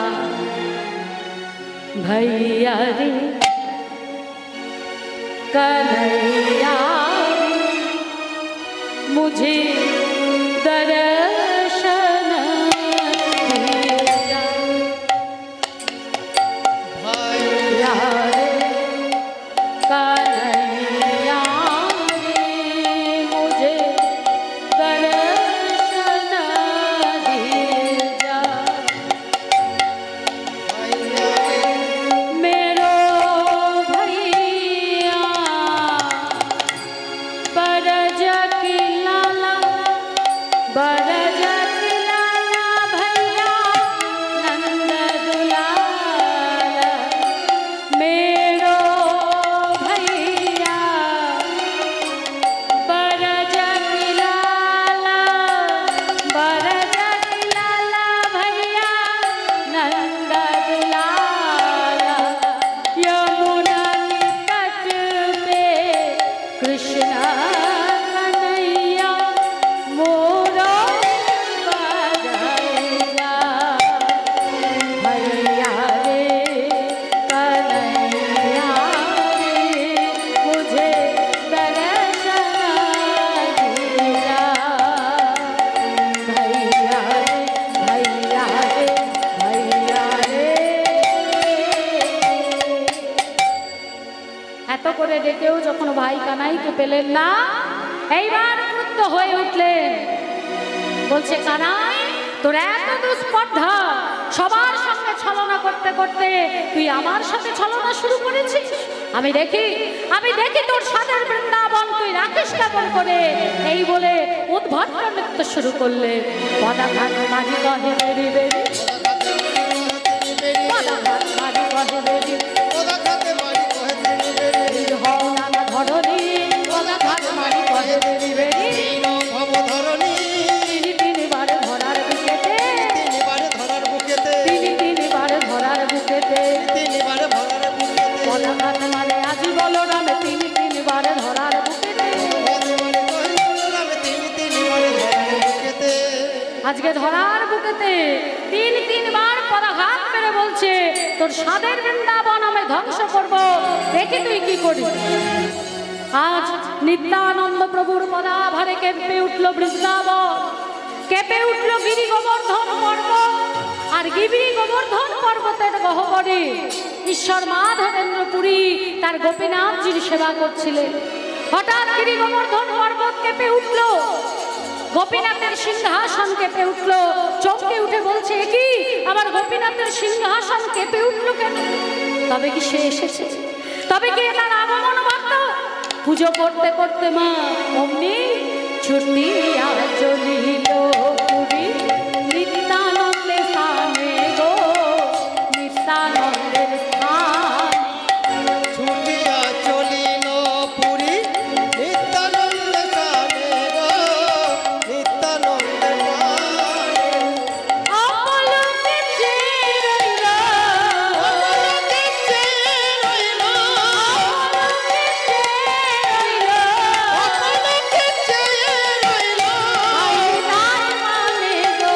ভাইয়া রে कन्हैया मुझे दर्शन दीजिए भैया रे कन्हैया रे मुझे दर्शन दीजिए मेरो भैया बरज की लाला बरज की लाला भैया नंद दुलाल मेरो भैया बरज की लाला भैया नंद दुलाल यमुना की तट पे कृष्ण कन्हैया मोरो बधाइया भैया रे कन्हैया रे मुझे दर्शन दीजिए भैया रे भैया रे भैया रे। এত করে ডেকেও যখন ভাই কানাইকে পেলেন না, এইবার ক্রুদ্ধ হয়ে উঠলেন। বলছে, কানাই, তোর এত দুস্পর্ধা, সবার সঙ্গে ছলনা করতে করতে তুই আমার সাথে ছলনা শুরু করেছিস। আমি দেখি তোর সাদের বৃন্দাবন তুই রাখিস কেমন করে। এই বলে উদ্ভট নৃত্য শুরু করলে। পদাঘাত মাঝি কহে বেরি বেরি, পদাঘাত মাঝি কহে বেরি হও নানা ধরণী, পদাঘাত মাঝি কহে বেরি বেরি তিনবার ধরার বুকেতে তিনবার ধরার বুকেতে পদাঘাত মারে আজি বলো রামে তিনবার ধরার বুকেতে। আজকে ধরার বুকেতে তিনবার পদাঘাত মেরে বলছে, তোর সাদের বৃন্দাবন আমি ধ্বংস করব, দেখি তুই কি করিস। আজ নিত্যানন্দ প্রভুর পদাভারে কেঁপে উঠল বৃন্দাবন, কেঁপে উঠল গিরি গোবর্ধন পর্বত। আর গিরি গোবর্ধন পর্বতের গহ্বরে ঈশ্বর মাধবেন্দ্র পুরী তার গোপীনাথজির সেবা করছিলেন। হঠাৎ গিরি গোবর্ধন পর্বত কেঁপে উঠল। গোপীনাথের সিংহাসন কেঁপে উঠল, চমকে উঠে বলছে, কি আমার গোপীনাথের সিংহাসন কেঁপে উঠল কেন? তবে কি সে এসেছে? তবে কি তার আগমন বার্ত? পুজো করতে করতে মা অমনি ছুটিয়া চলিল পুরী, নিত্যানন্দে স্থানে গো, নিত্যানন্দের স্থান। ছুটিয়া চলিল পুরী, নিত্যানন্দে স্থানে গো, নিত্যানন্দের স্থানে। অপলকে চেয়ে রইল, অপলকে চেয়ে রইল, অপলকে চেয়ে রইল, অপলকে ভাই নিতাইয়ের পানে গো,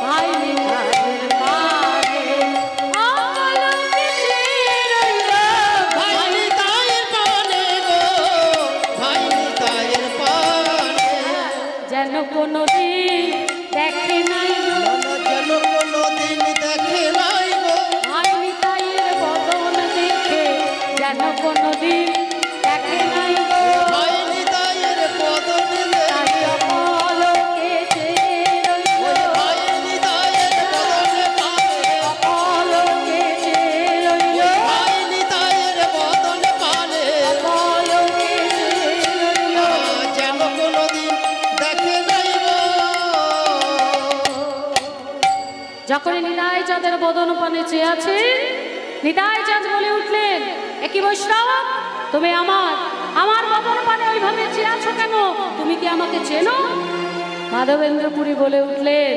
ভাই নিতাইয়ের পানে। ভাই নিতাইয়ের পানে। যেন কোনোদিন দেখে নাই গো, যেন কোনোদিন দেখে নাই গো, ভাই নিতাইয়ের বদন দেখে, যেন কোনোদিন দেখে নাই গো। ভাই নিতাইয়ের বদন তাই দেখে। অপলকে চেয়ে রইল, ভাই নিতাইয়ের বদনে পানে। অপলকে চেয়ে রইল, ভাই নিতাইয়ের বদনে পানে। অপলকে চেয়ে রইল। যেন কোনোদিন দেখে নাই গো। যখন নিতাই চাঁদের বদন পানে চেয়ে আছে, নিতাই চাঁদ বলে উঠলেন, একই বৈষ্ণব, তুমি আমার বদন পানে ওইভাবে চেয়ে আছো কেন? তুমি কি আমাকে চেনো? মাধবেন্দ্রপুরী বলে উঠলেন,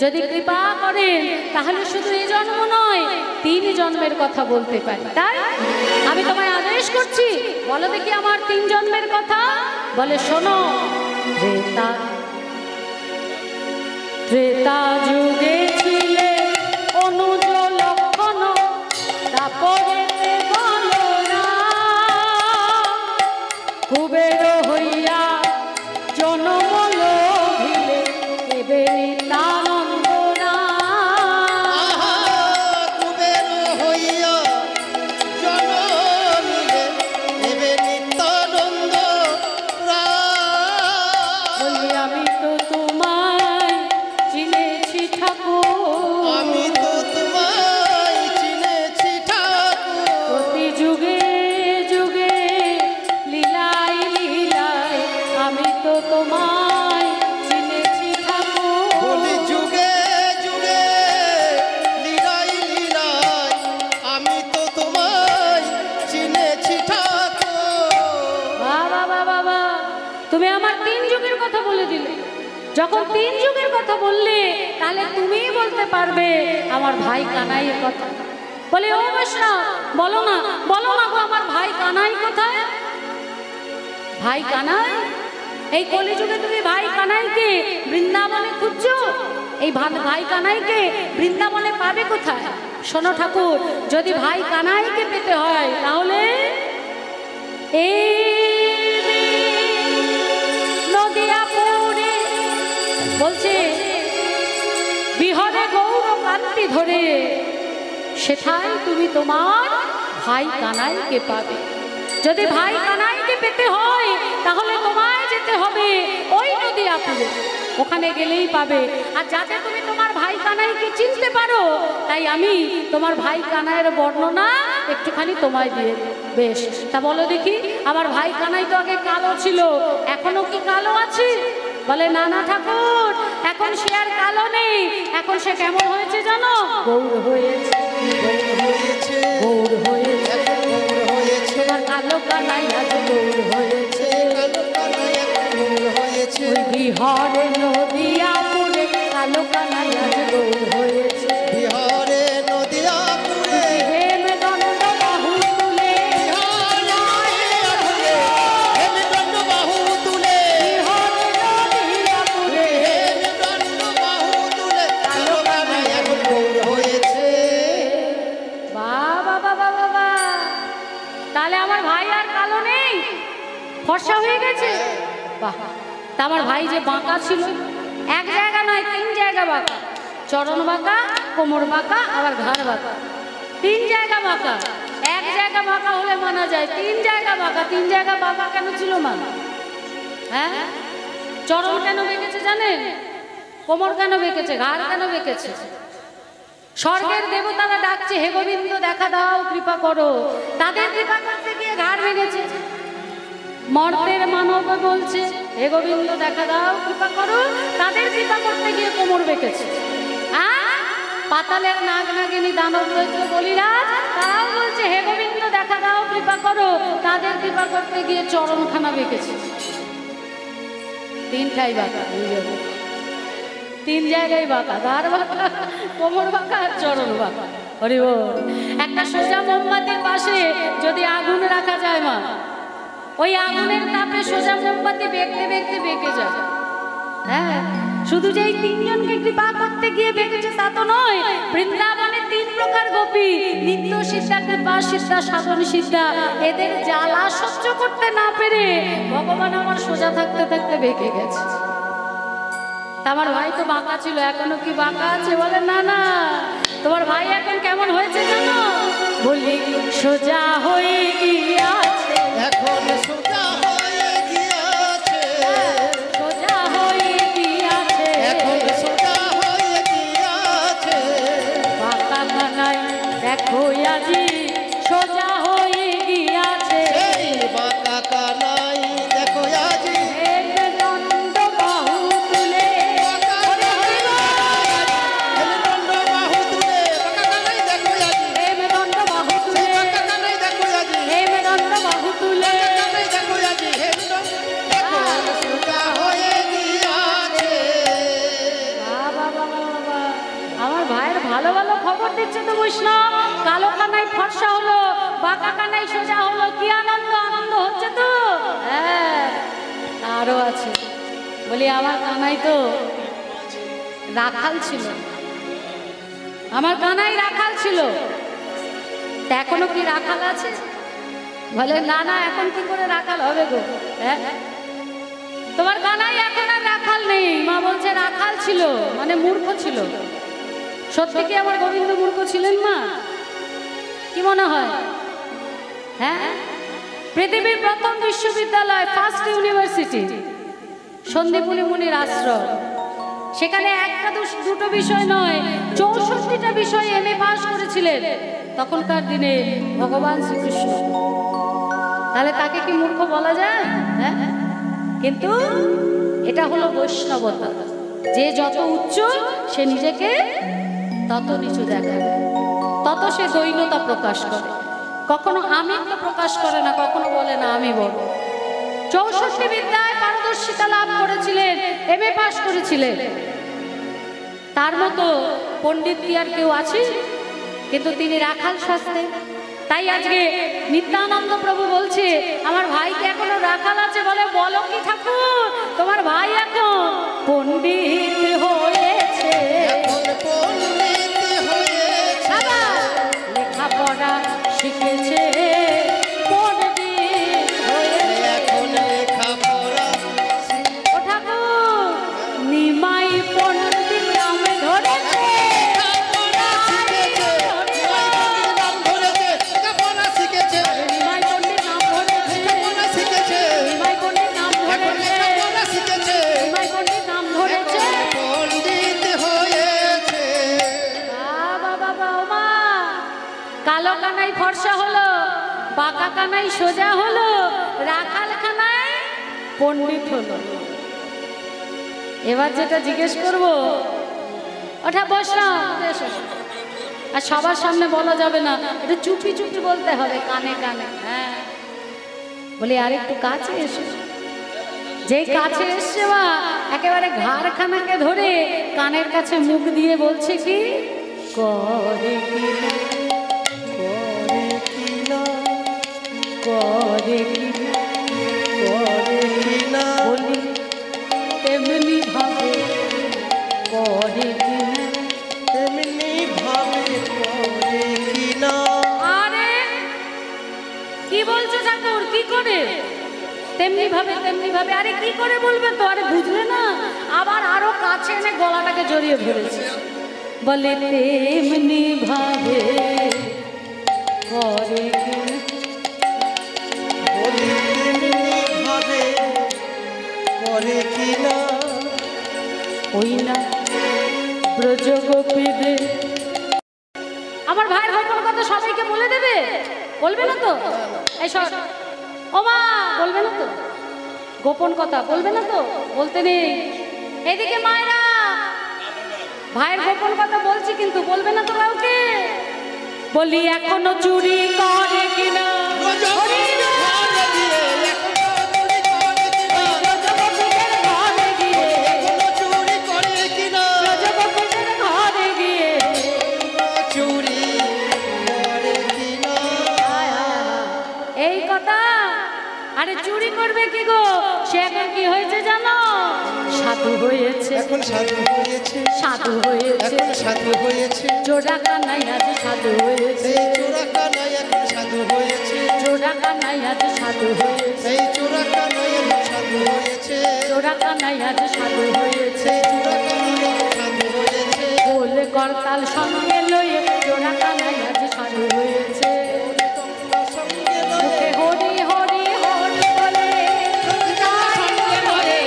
যদি কৃপা করেন তাহলে শুধু এই জন্ম নয়, 3 জন্মের কথা বলতে পারি। তাই আমি তোমায় আদেশ করছি, বলো দেখি আমার 3 জন্মের কথা। বলে, শোনো, ত্রেতা যুগে ছিলে অনুজ লক্ষণ, তারপরে কুবের হইয়া জনম লোভিলে, এবে নিত্যানন্দ আহা, কুবের হইয়া জনমিলে এবে নিত্যানন্দ বলি, আমি তো তোমায় চিনেছি ঠাকুর, আমি তো তোমায় চিনেছি ঠাকুর। প্রতি যুগে যুগে লীলায় লীলায় আমি তো তোমায় চিনেছি ঠাকুর। বলি যুগে যুগে লীলায় লীলায় আমি তো তোমায় চিনেছি ঠাকুর। বাবা বাবা, তুমি আমার 3 যুগের কথা বলে দিলে। যখন 3 যুগের কথা বললে, তাহলে তুমিই বলতে পারবে আমার ভাই কানাইয়ের কথা। বলে, ও বৈষ্ণব, বলো না গো, আমার ভাই কানাই কোথায়? ভাই কানাই? এই কলিযুগে তুমি ভাই কানাইকে বৃন্দাবনে খুঁজছো? এই ভাই কানাইকে বৃন্দাবনে পাবে কোথায়? শোনো ঠাকুর, যদি ভাই কানাইকে পেতে হয় তাহলে এই নদিয়াপুরে বলছে, বিহরে গৌর কান্তি ধরে, সেটাই তুমি তোমার ভাই কানাইকে পাবে। যদি ভাই কানাইকে পেতে হয় তাহলে তোমায় যেতে হবে ওই নদিয়াপুরে, ওখানে গেলেই পাবে। আর যাতে তুমি তোমার ভাই কানাইকে চিনতে পারো, তাই আমি তোমার ভাই কানাইয়ের বর্ণনা একটুখানি তোমায় দিয়ে দিই। বেশ, তা বলো দেখি, আমার ভাই কানাই তো আগে কালো ছিল, এখনো কি কালো আছে? বলে, না না ঠাকুর, এখন সে আর কালো নেই, এখন সে কেমন হয়েছে জানো? গৌর হয়েছে, হয়েছে গৌর হয়েছে। এখন গৌর হয়েছে, তোমার কালো কানাই আজ গৌর হয়েছে। কালো কানাই এখন গৌর হয়েছে। ওই বিহারে নদিয়াপুরে কালো কানাই আজ গৌর হয়েছে। বিহারে নদিয়াপুরে হেমদণ্ড বাহু তুলে, হেমদণ্ড বাহু তুলে, বিহারে নদিয়াপুরে হেমদণ্ড বাহু তুলে কালো কানাই এখন গৌর হয়েছে। বাবা বাবা বাবা, তাহলে আমার ভাই আর কালো নেই, ফর্সা হয়ে গেছে। বাহ, তা আমার ভাই যে বাঁকা ছিল, এক জায়গা নয় 3 জায়গা বাঁকা, চরণ বাঁকা, কোমর বাঁকা, আবার ঘাড় বাঁকা, 3 জায়গা বাঁকা। এক জায়গা বাঁকা হলে মানা যায়, 3 জায়গা বাঁকা। 3 জায়গা বাঁকা কেন ছিল মা? হ্যাঁ, চরণ কেন বেঁকেছে জানেন? কোমর কেন বেঁকেছে, ঘাড় কেন বেঁকেছে? স্বর্গের দেবতারা ডাকছে, হে গোবিন্দ দেখা দাও, কৃপা করো। তাদের কৃপা করতে গিয়ে ঘাড় ভেঙেছে। মর্তের মানব বলছে, হে গোবিন্দ দেখা দাও, কৃপা করো। তাদের কৃপা করতে গিয়ে কোমর বেঁকেছে। পাতালের নাগ নাগিনী দানব দৈত্য বলিরাজ তারাও বলছে, হে গোবিন্দ দেখা দাও, কৃপা করো। তাদের কৃপা করতে গিয়ে চরণখানা বেঁকেছে। তিনটাই বাঁকা, তিন জায়গায় বাঁকা, ঘাড় বাঁকা, কোমর বাঁকা আর চরণ বাঁকা। হরি বল। একটা সোজা মোমবাতির পাশে যদি আগুন রাখা যায় মা, ওই আগুনের তাপে সোজা মোমবাতি বেঁকতে বেঁকতে বেঁকে যায়। হ্যাঁ, শুধু যে এই তিনজনকে কৃপা করতে গিয়ে বেঁকেছে তা তো নয়। বৃন্দাবনে 3 প্রকার গোপী, নিত্য সিদ্ধা, কৃপা সিদ্ধা, সাধন সিদ্ধা। এদের জ্বালা সহ্য করতে না পেরে ভগবান আমার সোজা থাকতে থাকতে বেঁকে গেছে। আমার ভাই তো বাঁকা ছিল, এখনো কি বাঁকা আছে? বলে না না, তোমার ভাই এখন কেমন হয়েছে জানো? বলি সোজা হয়ে গিয়েছে, এখন সোজা হয়ে গিয়েছে, সোজা হয়ে গিয়েছে, এখন সোজা হয়ে গিয়েছে। বাঁকা কানাই দেখো আজি সোজা হয়ে গিয়েছে। এই বাঁকা কানাই দেখো আজি দণ্ড বাহু তুলে, দণ্ড বাহু তুলে, বাঁকা কানাই দেখো আজি, দণ্ড বাহু তুলে, বাঁকা কানাই দেখো আজি, দণ্ড বাহু তুলে। বাঁকা কানাই দেখো আজি, এখন সোজা হয়ে গিয়েছে। আমার ভাইয়ের ভালো ভালো খবর দিচ্ছে তো বৈষ্ণব। কালো কানাই ফর্সা হলো, বাঁকা কানাই সোজা হলো, কি আনন্দ, আনন্দ হচ্ছে তো। হ্যাঁ, আরো আছে। বলি আমার কানাই তো রাখাল ছিল, আমার কানাই রাখাল ছিল। তা এখনো কি রাখাল আছে? বলে না না, এখন কি করে রাখাল হবে গো? হ্যাঁ, তোমার কানাই এখন আর রাখাল নেই। মা বলছে রাখাল ছিল মানে মূর্খ ছিল। সত্যি কি আমার গোবিন্দ মূর্খ ছিলেন মা? কি মনে হয়? হ্যাঁ, পৃথিবীর প্রথম বিশ্ববিদ্যালয়, ফার্স্ট ইউনিভার্সিটি, সন্দীপুনি মুনির আশ্রম। সেখানে একটা দুটো বিষয় নয়, 64টা বিষয় এমএ পাস করেছিলেন তখনকার দিনে ভগবান শ্রীকৃষ্ণ। তাহলে তাকে কি মূর্খ বলা যায়? হ্যাঁ, কিন্তু এটা হলো বৈষ্ণবতা। যে যত উচ্চ সে নিজেকে তত নিচু দেখায়, তত সে দৈন্যতা প্রকাশ করে। কখনো আমি তো প্রকাশ করে না, কখনো বলে না আমি বড়। 64 বিদ্যায় পারদর্শিতা লাভ করেছিলেন, এমএ পাস করেছিলেন। তার মতো পণ্ডিত কি আর কেউ আছে? কিন্তু তিনি রাখাল শাস্তে। তাই আজকে নিত্যানন্দ প্রভু বলছে আমার ভাইকে এখনো রাখাল আছে। বলে বলো কি ঠাকুর, তোমার ভাই এখন পণ্ডিত হয়েছে, এখন পণ্ডিত হয়েছে, লেখাপড়া শিখেছে, পণ্ডিত হয়েছে। এখন লেখাপড়া ও ঠাকুর, নিমাই পণ্ডিত নামে ধরেছে, নাম ধরেছে, লেখাপড়া শিখেছে, নিমাই পণ্ডিত নাম ধরেছে, লেখাপড়া শিখেছে, নিমাই পণ্ডিত নাম এখন ধরেছে, লেখাপড়া শিখেছে, নিমাই পণ্ডিত নাম ধরেছে। পণ্ডিত হয়েছে। বাবা ওমা, কালো কানাই ফর্সা হলো, বাঁকা কানাই সোজা হলো, রাখাল কানাই পণ্ডিত হলো। এবার যেটা জিজ্ঞেস করবো, ওটা বস না, আর সবার সামনে বলা যাবে না, এটা চুপি চুপি বলতে হবে, কানে কানে। হ্যাঁ, বলি আর একটু কাছে এসো। যেই কাছে এসছে মা, একেবারে ঘাড়খানাকে ধরে কানের কাছে মুখ দিয়ে বলছে কি, করে কিনা, করে কিনা, করে কিনা, করে কিনা, বলি তেমনি ভাবে করে কিনা, তেমনি ভাবে করে কিনা। আরে কি বলছো ঠাকুর, কি করে? তেমনি ভাবে, তেমনি ভাবে। আরে কি করে বলবে তো? আরে বুঝলে না? আবার আরো কাছে এনে গলাটাকে জড়িয়ে ধরেছে। বলে তেমনি ভাবে করে কিনা, বলি তেমনি ভাবে করে কিনা। ব্রজ গোপীদের। আমার ভাইয়ের গোপন কথা সবাইকে বলে দেবে? বলবে না তো? এই সব ও মা, বলবে না তো? গোপন কথা বলবে না তো? বলতে নেই। এদিকে মায়েরা, ভাইয়ের গোপন কথা বলছি কিন্তু বলবে না তো কাউকে? বলি এখনো চুরি করে কিনা? এই কথা। আরে চুরি করবে কি গো? সে এখন কি হয়েছে জানো? সাধু হয়েছে। এখন সাধু হয়েছে। সাধু হয়েছে। এখন সাধু হয়েছে। জোড়া কানাই আজ সাধু হয়েছে। এই চোরা কানাই এখন সাধু হয়েছে। জোড়া কানাই আজ সাধু হয়েছে। এই চোরা কানাই এখন সাধু হয়েছে। জোড়া কানাই আজ সাধু হয়েছে। চোরা কানাই এখন সাধু হয়েছে। বলে করতাল সঙ্গে লয়ে জোড়া কানাই আজ সাধু হয়েছে। সঙ্গে মুখে হরি হরি হরি বলে সঙ্গে লয়ে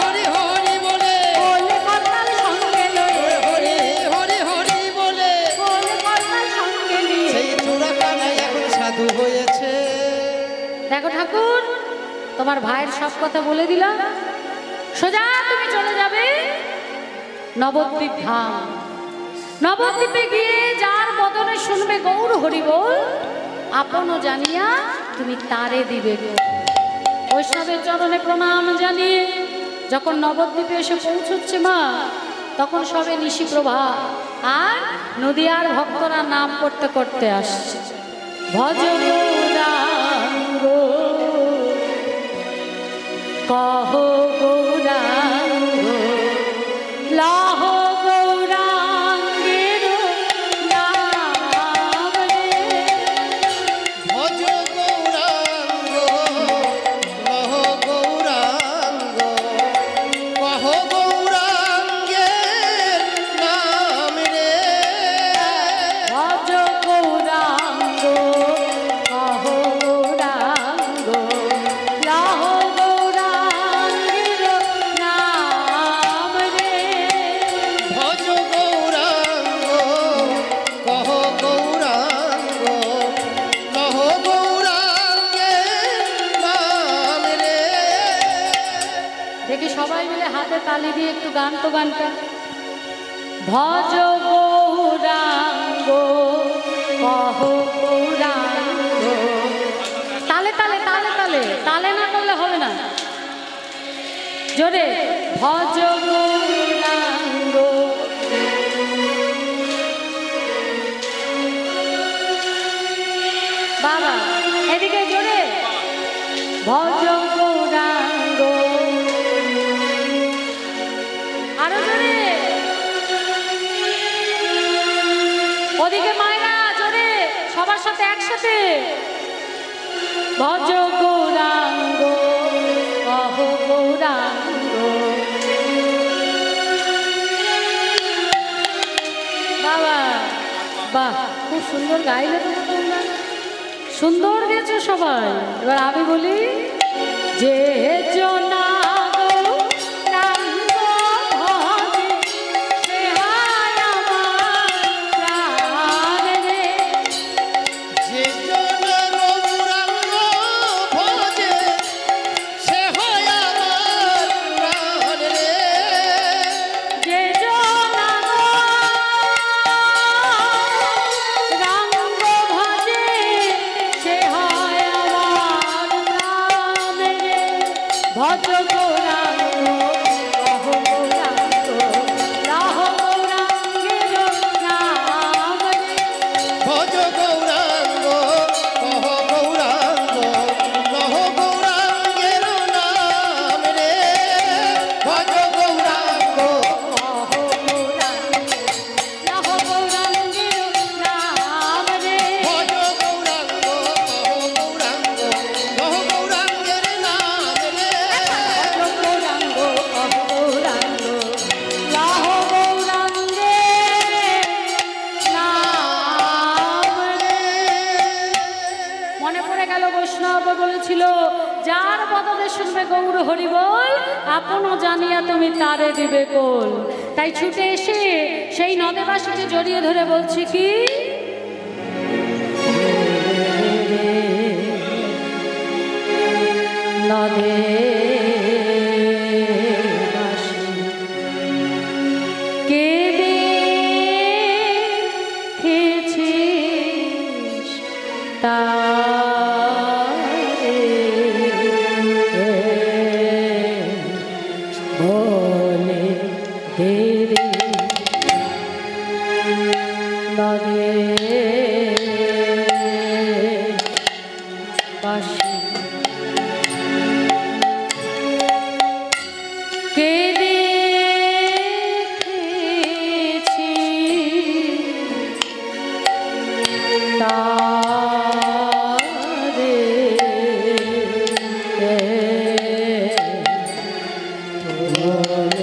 হরি হরি বলে বলে করতাল সঙ্গে লয়ে হরি হরি হরি বলে বলে করতাল সঙ্গে নিয়ে। সেই চোরা কানাই এখন সাধু হয়েছে। দেখো ঠাকুর, তোমার ভাইয়ের সব কথা বলে দিলাম। সোজা তুমি চলে যাবে নবদ্বীপ ধাম। নবদ্বীপে গিয়ে যার বদনে শুনবে গৌর হরি বল, আপনও জানিয়া তুমি তারে দিবে গো। বৈষ্ণবের চরণে প্রণাম জানিয়ে যখন নবদ্বীপে এসে পৌঁছচ্ছে মা, তখন সবে নিশিপ্রভা আর নদিয়ার ভক্তরা নাম করতে করতে আসছে। ভজ গৌরাঙ্গ কহ গৌরাঙ্গ লাহ গৌরাঙ্গের নাম রে। ভজ গৌরাঙ্গ লহ গৌরাঙ্গ কহ গৌরাঙ্গের নাম রে। ভজ গৌরাঙ্গ কহ গৌরাঙ্গ লাহ গৌরাঙ্গের নাম রে। ভজ গৌরাঙ্গ কহ গৌরাঙ্গ লহ গৌরাঙ্গের নাম রে। দেখি সবাই মিলে হাতে তালি দিয়ে একটু গান তো গানটা। ভজ গৌরাঙ্গ কহ গৌরাঙ্গ। তালে তালে তালে তালে তালে না করলে হবে না, জোরে। ভজ গৌরাঙ্গ বাবা, এদিকে জোরে। ভজ গৌরাঙ্গ আরো জোরে। ওদিকে মায়েরা জোরে, সবার সাথে একসাথে। ভজ গৌরাঙ্গ কহ গৌরাঙ্গ। বাবা বাহ, খুব সুন্দর গাইলে তো তোমরা, সুন্দর গেছো সবাই। এবার আমি বলি যে জনা যে জন গৌরাঙ্গ ভজে সে হয় আমার প্রাণ রে। যে জনা রাঙ্গ ভজে সে হয় আমার প্রাণ রে। ভজ গৌরাঙ্গ কহ গৌরাঙ্গ লাহ গৌরাঙ্গের নাম রে। ভজ গৌরাঙ্গ কহ গৌরাঙ্গ লহ গৌরাঙ্গের নাম রে। ভজ গৌরাঙ্গ কহ গৌরাঙ্গ লাহ গৌরাঙ্গের নাম রে। ভজ গৌরাঙ্গ কহ গৌরাঙ্গ লহ গৌরাঙ্গের নাম রে। ভজ গৌরাঙ্গ শুনবে গৌর হরি বল, আপনও জানিয়া তুমি তারে দিবে কোল। তাই ছুটে এসে সেই নদেবাসীকে জড়িয়ে ধরে বলছি কি, নদেবাসী কে দেখেছিস তারে বলে দে রে নদেবাসী কে দেখেছিস তারে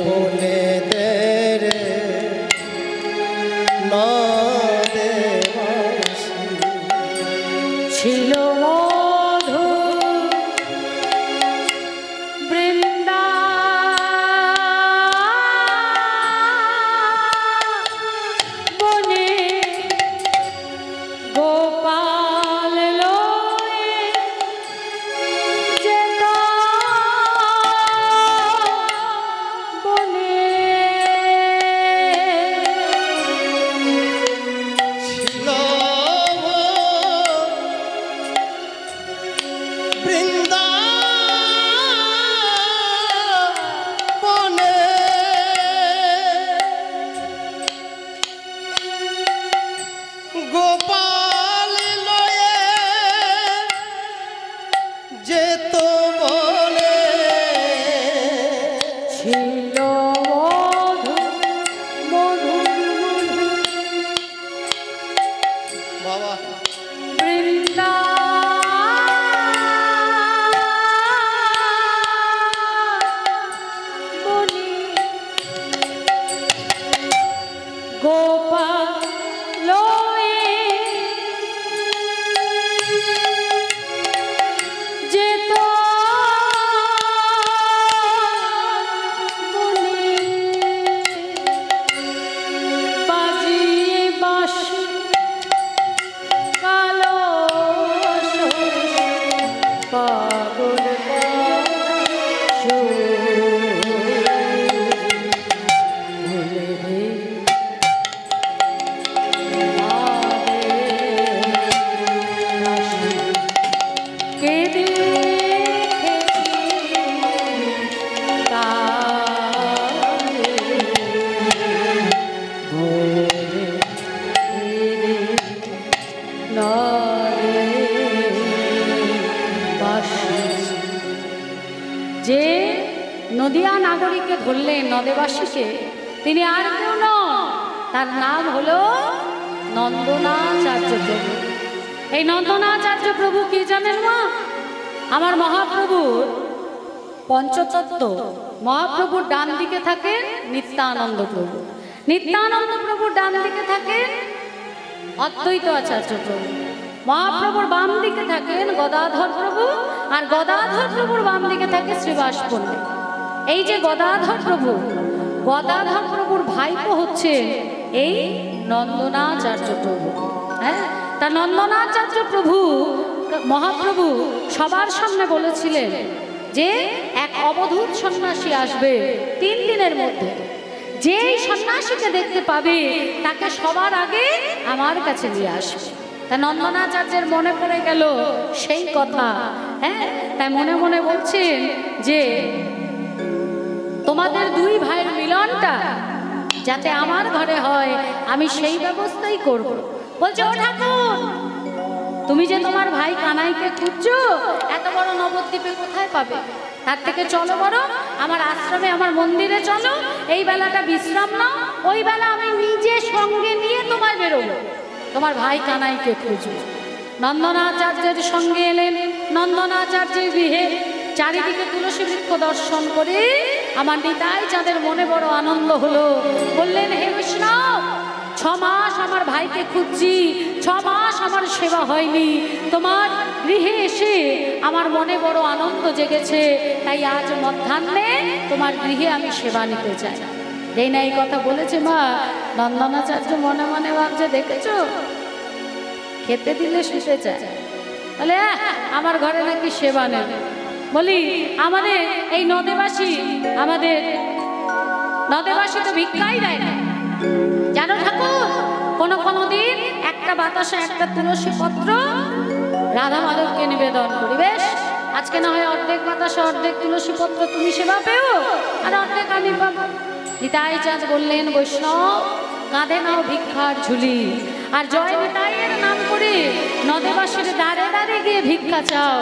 বলে দে রে নদেবাসী ছিল মধু বৃন্দাবনে গোপাল লয়ে যেত বনে। ছিল বৃন্দাবনে গোপাল লয়ে যেত বনে। ছিল মধু মধু বাবা বৃন্দাবনে গোপাল লয়ে যেত বনে। বাজিয়ে বাঁশি কালো পাগল কে যে নদিয়া নাগরিককে ধরলেন নদেবাসীকে, তিনি আর কেউ নন, তার নাম হলো নন্দনাচার্য প্রভু। এই নন্দনাচার্য প্রভু কি জানেন মা? আমার মহাপ্রভুর পঞ্চতত্ত্ব, মহাপ্রভুর ডান দিকে থাকেন নিত্যানন্দ প্রভু, নিত্যানন্দ প্রভুর ডান দিকে থাকেন অদ্বৈত আচার্য প্রভু, মহাপ্রভুর বাম দিকে থাকেন গদাধর প্রভু, আর গদাধর প্রভুর বাম দিকে থাকে শ্রীবাস পণ্ডিত। এই যে গদাধর প্রভুর ভাইপো হচ্ছে এই নন্দনাচার্য প্রভু। হ্যাঁ, তা নন্দনাচার্য প্রভু মহাপ্রভু সবার সামনে বলেছিলেন যে এক অবধূত সন্ন্যাসী আসবে 3 দিনের মধ্যে, যে সন্ন্যাসীকে দেখতে পাবে তাকে সবার আগে আমার কাছে নিয়ে আসবে। তা নন্দনাচার্যের মনে পড়ে গেল সেই কথা। হ্যাঁ, তাই মনে মনে বলছেন যে তোমাদের 2 ভাইয়ের মিলনটা যাতে আমার ঘরে হয় আমি সেই ব্যবস্থাই করব। বলছে, ও ঠাকুর, তুমি যে তোমার ভাই কানাইকে খুঁজছো এত বড় নবদ্বীপে কোথায় পাবে? তার থেকে চলো বরং আমার আশ্রমে, আমার মন্দিরে চলো, এই বেলাটা বিশ্রাম নাও, ওই বেলা আমি নিজে সঙ্গে নিয়ে তোমায় বেরোবো, তোমার ভাই কানাইকে খুঁজো। নন্দনাচার্যের সঙ্গে এলেন। নন্দনাচার্যের গৃহে চারিদিকে তুলসী বৃক্ষ দর্শন করে আমার নিতাই চাঁদের মনে বড় আনন্দ হলো। বললেন, হে বৈষ্ণব, মাস আমার ভাইকে খুঁজছি, 6 মাস আমার সেবা হয়নি, তোমার গৃহে এসে আমার মনে বড় আনন্দ জেগেছে, তাই আজ মধ্যাহ্নে তোমার গৃহে আমি সেবা নিতে চাই। যেই না এই কথা বলেছে মা, নন্দনাচার্য মনে মনে ভাবছে দেখেছো, খেতে দিলে শুতে চায়, বলে আমার ঘরে নাকি সেবা নেবে। বলি আমাদের এই নদেবাসী, আমাদের নদেবাসী তো ভিক্ষাই দেয় না জানো ঠাকুর। কোনো দিন একটা বাতাসা, একটা তুলসী পত্র রাধা মাধবকে নিবেদন করি। বেশ, আজকে না হয় অর্ধেক বাতাসা অর্ধেক তুলসী পত্র তুমি সেবা পেও, আর অর্ধেক আমি পাবো। নিতাই চাঁদ বললেন, বৈষ্ণব কাঁধে নাও ভিক্ষার ঝুলি, আর জয় নিতাইয়ের নাম করে নদেবাসীর দ্বারে দ্বারে গিয়ে ভিক্ষা চাও।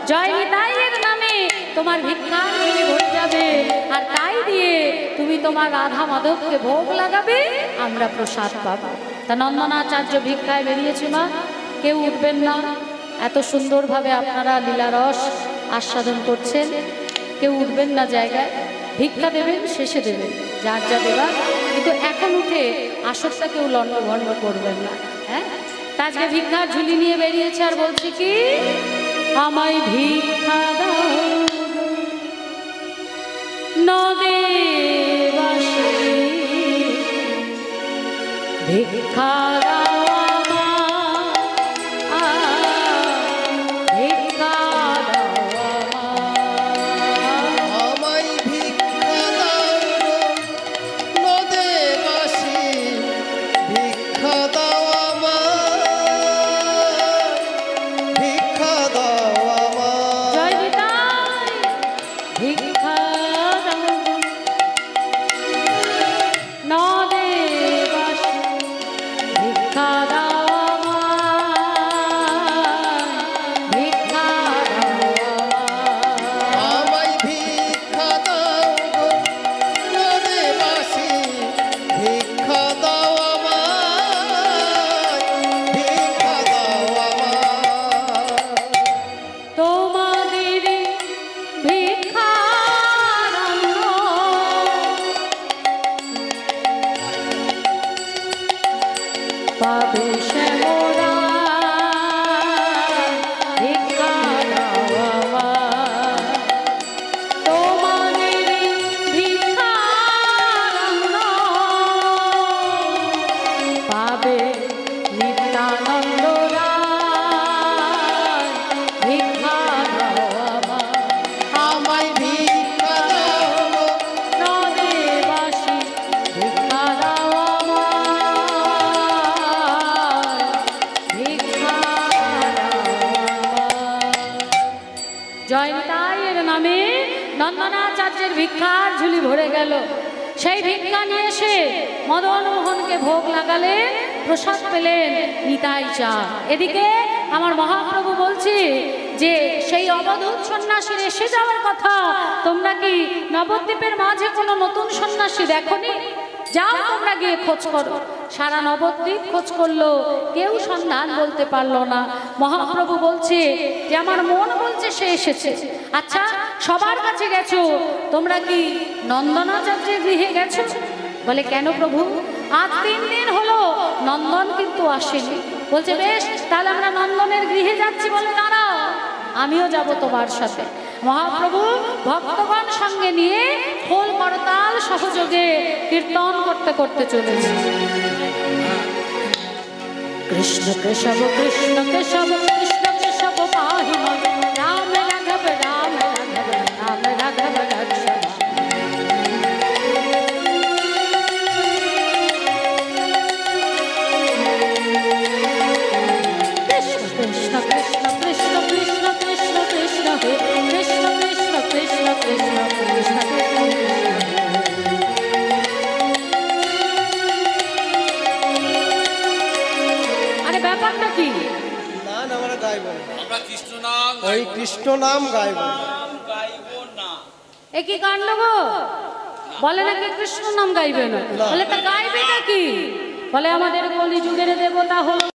জয় নিতাইয়ের নামে তোমার ভিক্ষার ঝুলি ভরে যাবে, আর তাই দিয়ে তুমি তোমার রাধা মাধবকে ভোগ লাগাবে, আমরা প্রসাদ পাবো। তা নন্দনাচার্য ভিক্ষায় বেরিয়েছে মা, কেউ উঠবেন না। এত সুন্দরভাবে আপনারা লীলারস আস্বাদন করছেন, কেউ উঠবেন না জায়গায়। ভিক্ষা দেবেন, শেষে দেবেন যার যা দেবার, কিন্তু এখন উঠে আসরটা কেউ লণ্ডভণ্ড করবেন না। হ্যাঁ, আজকে ভিক্ষার ঝুলি নিয়ে বেরিয়েছে আর বলছে কি, আমায় ভিক্ষা দাও নদেবাসী, ভিক্ষা দাও নন্দনাচার্যের ভিক্ষার ঝুলি ভরে গেল। সেই ভিক্ষা নিয়ে এসে মদন মোহনকে ভোগ লাগালে, প্রসাদ পেলেন নিতাই চাঁদ। এদিকে আমার মহাপ্রভু বলছে যে সেই অবধূত সন্ন্যাসীর এসে যাওয়ার কথা, তোমরা কি নবদ্বীপের মাঝে কোনো নতুন সন্ন্যাসী দেখনি? যাও তোমরা গিয়ে খোঁজ করো। সারা নবদ্বীপ খোঁজ করলো, কেউ সন্ধান বলতে পারলো না। মহাপ্রভু বলছে যে আমার মন বলছে সে এসেছে। আচ্ছা, সবার কাছে গেছো, তোমরা কি নন্দনাচার্যের গৃহে গেছো? বলে কেন প্রভু, আজ 3 দিন হলো নন্দন কিন্তু আসেনি। বলছে বেশ, তাহলে আমরা নন্দনের গৃহে যাচ্ছি। বলে দাঁড়াও, আমিও যাব তোমার সাথে। মহাপ্রভু ভক্তগণ সঙ্গে নিয়ে খোল করতাল সহযোগে কীর্তন করতে করতে চলেছে। কৃষ্ণ কেশব কৃষ্ণ কেশব কৃষ্ণ কেশব পাহি মন, রাম রাঘব রাম রাঘব রাম রাঘব রক্ষণ। কৃষ্ণ কৃষ্ণ কৃষ্ণ কৃষ্ণ কৃষ্ণ কৃষ্ণ কৃষ্ণ হে কৃষ্ণ কৃষ্ণ কৃষ্ণ কৃষ্ণ কৃষ্ণ কৃষ্ণ। আরে ব্যাপারটা কি? না না, আমরা গাইব না, আমরা কৃষ্ণ নাম, ওই কৃষ্ণ নাম গাইব না। এ কি কাণ্ড গো? বলে নাকি কৃষ্ণ নাম গাইবে না। বলে তা গাইবে নাকি? বলে আমাদের কলিযুগের দেবতা হলো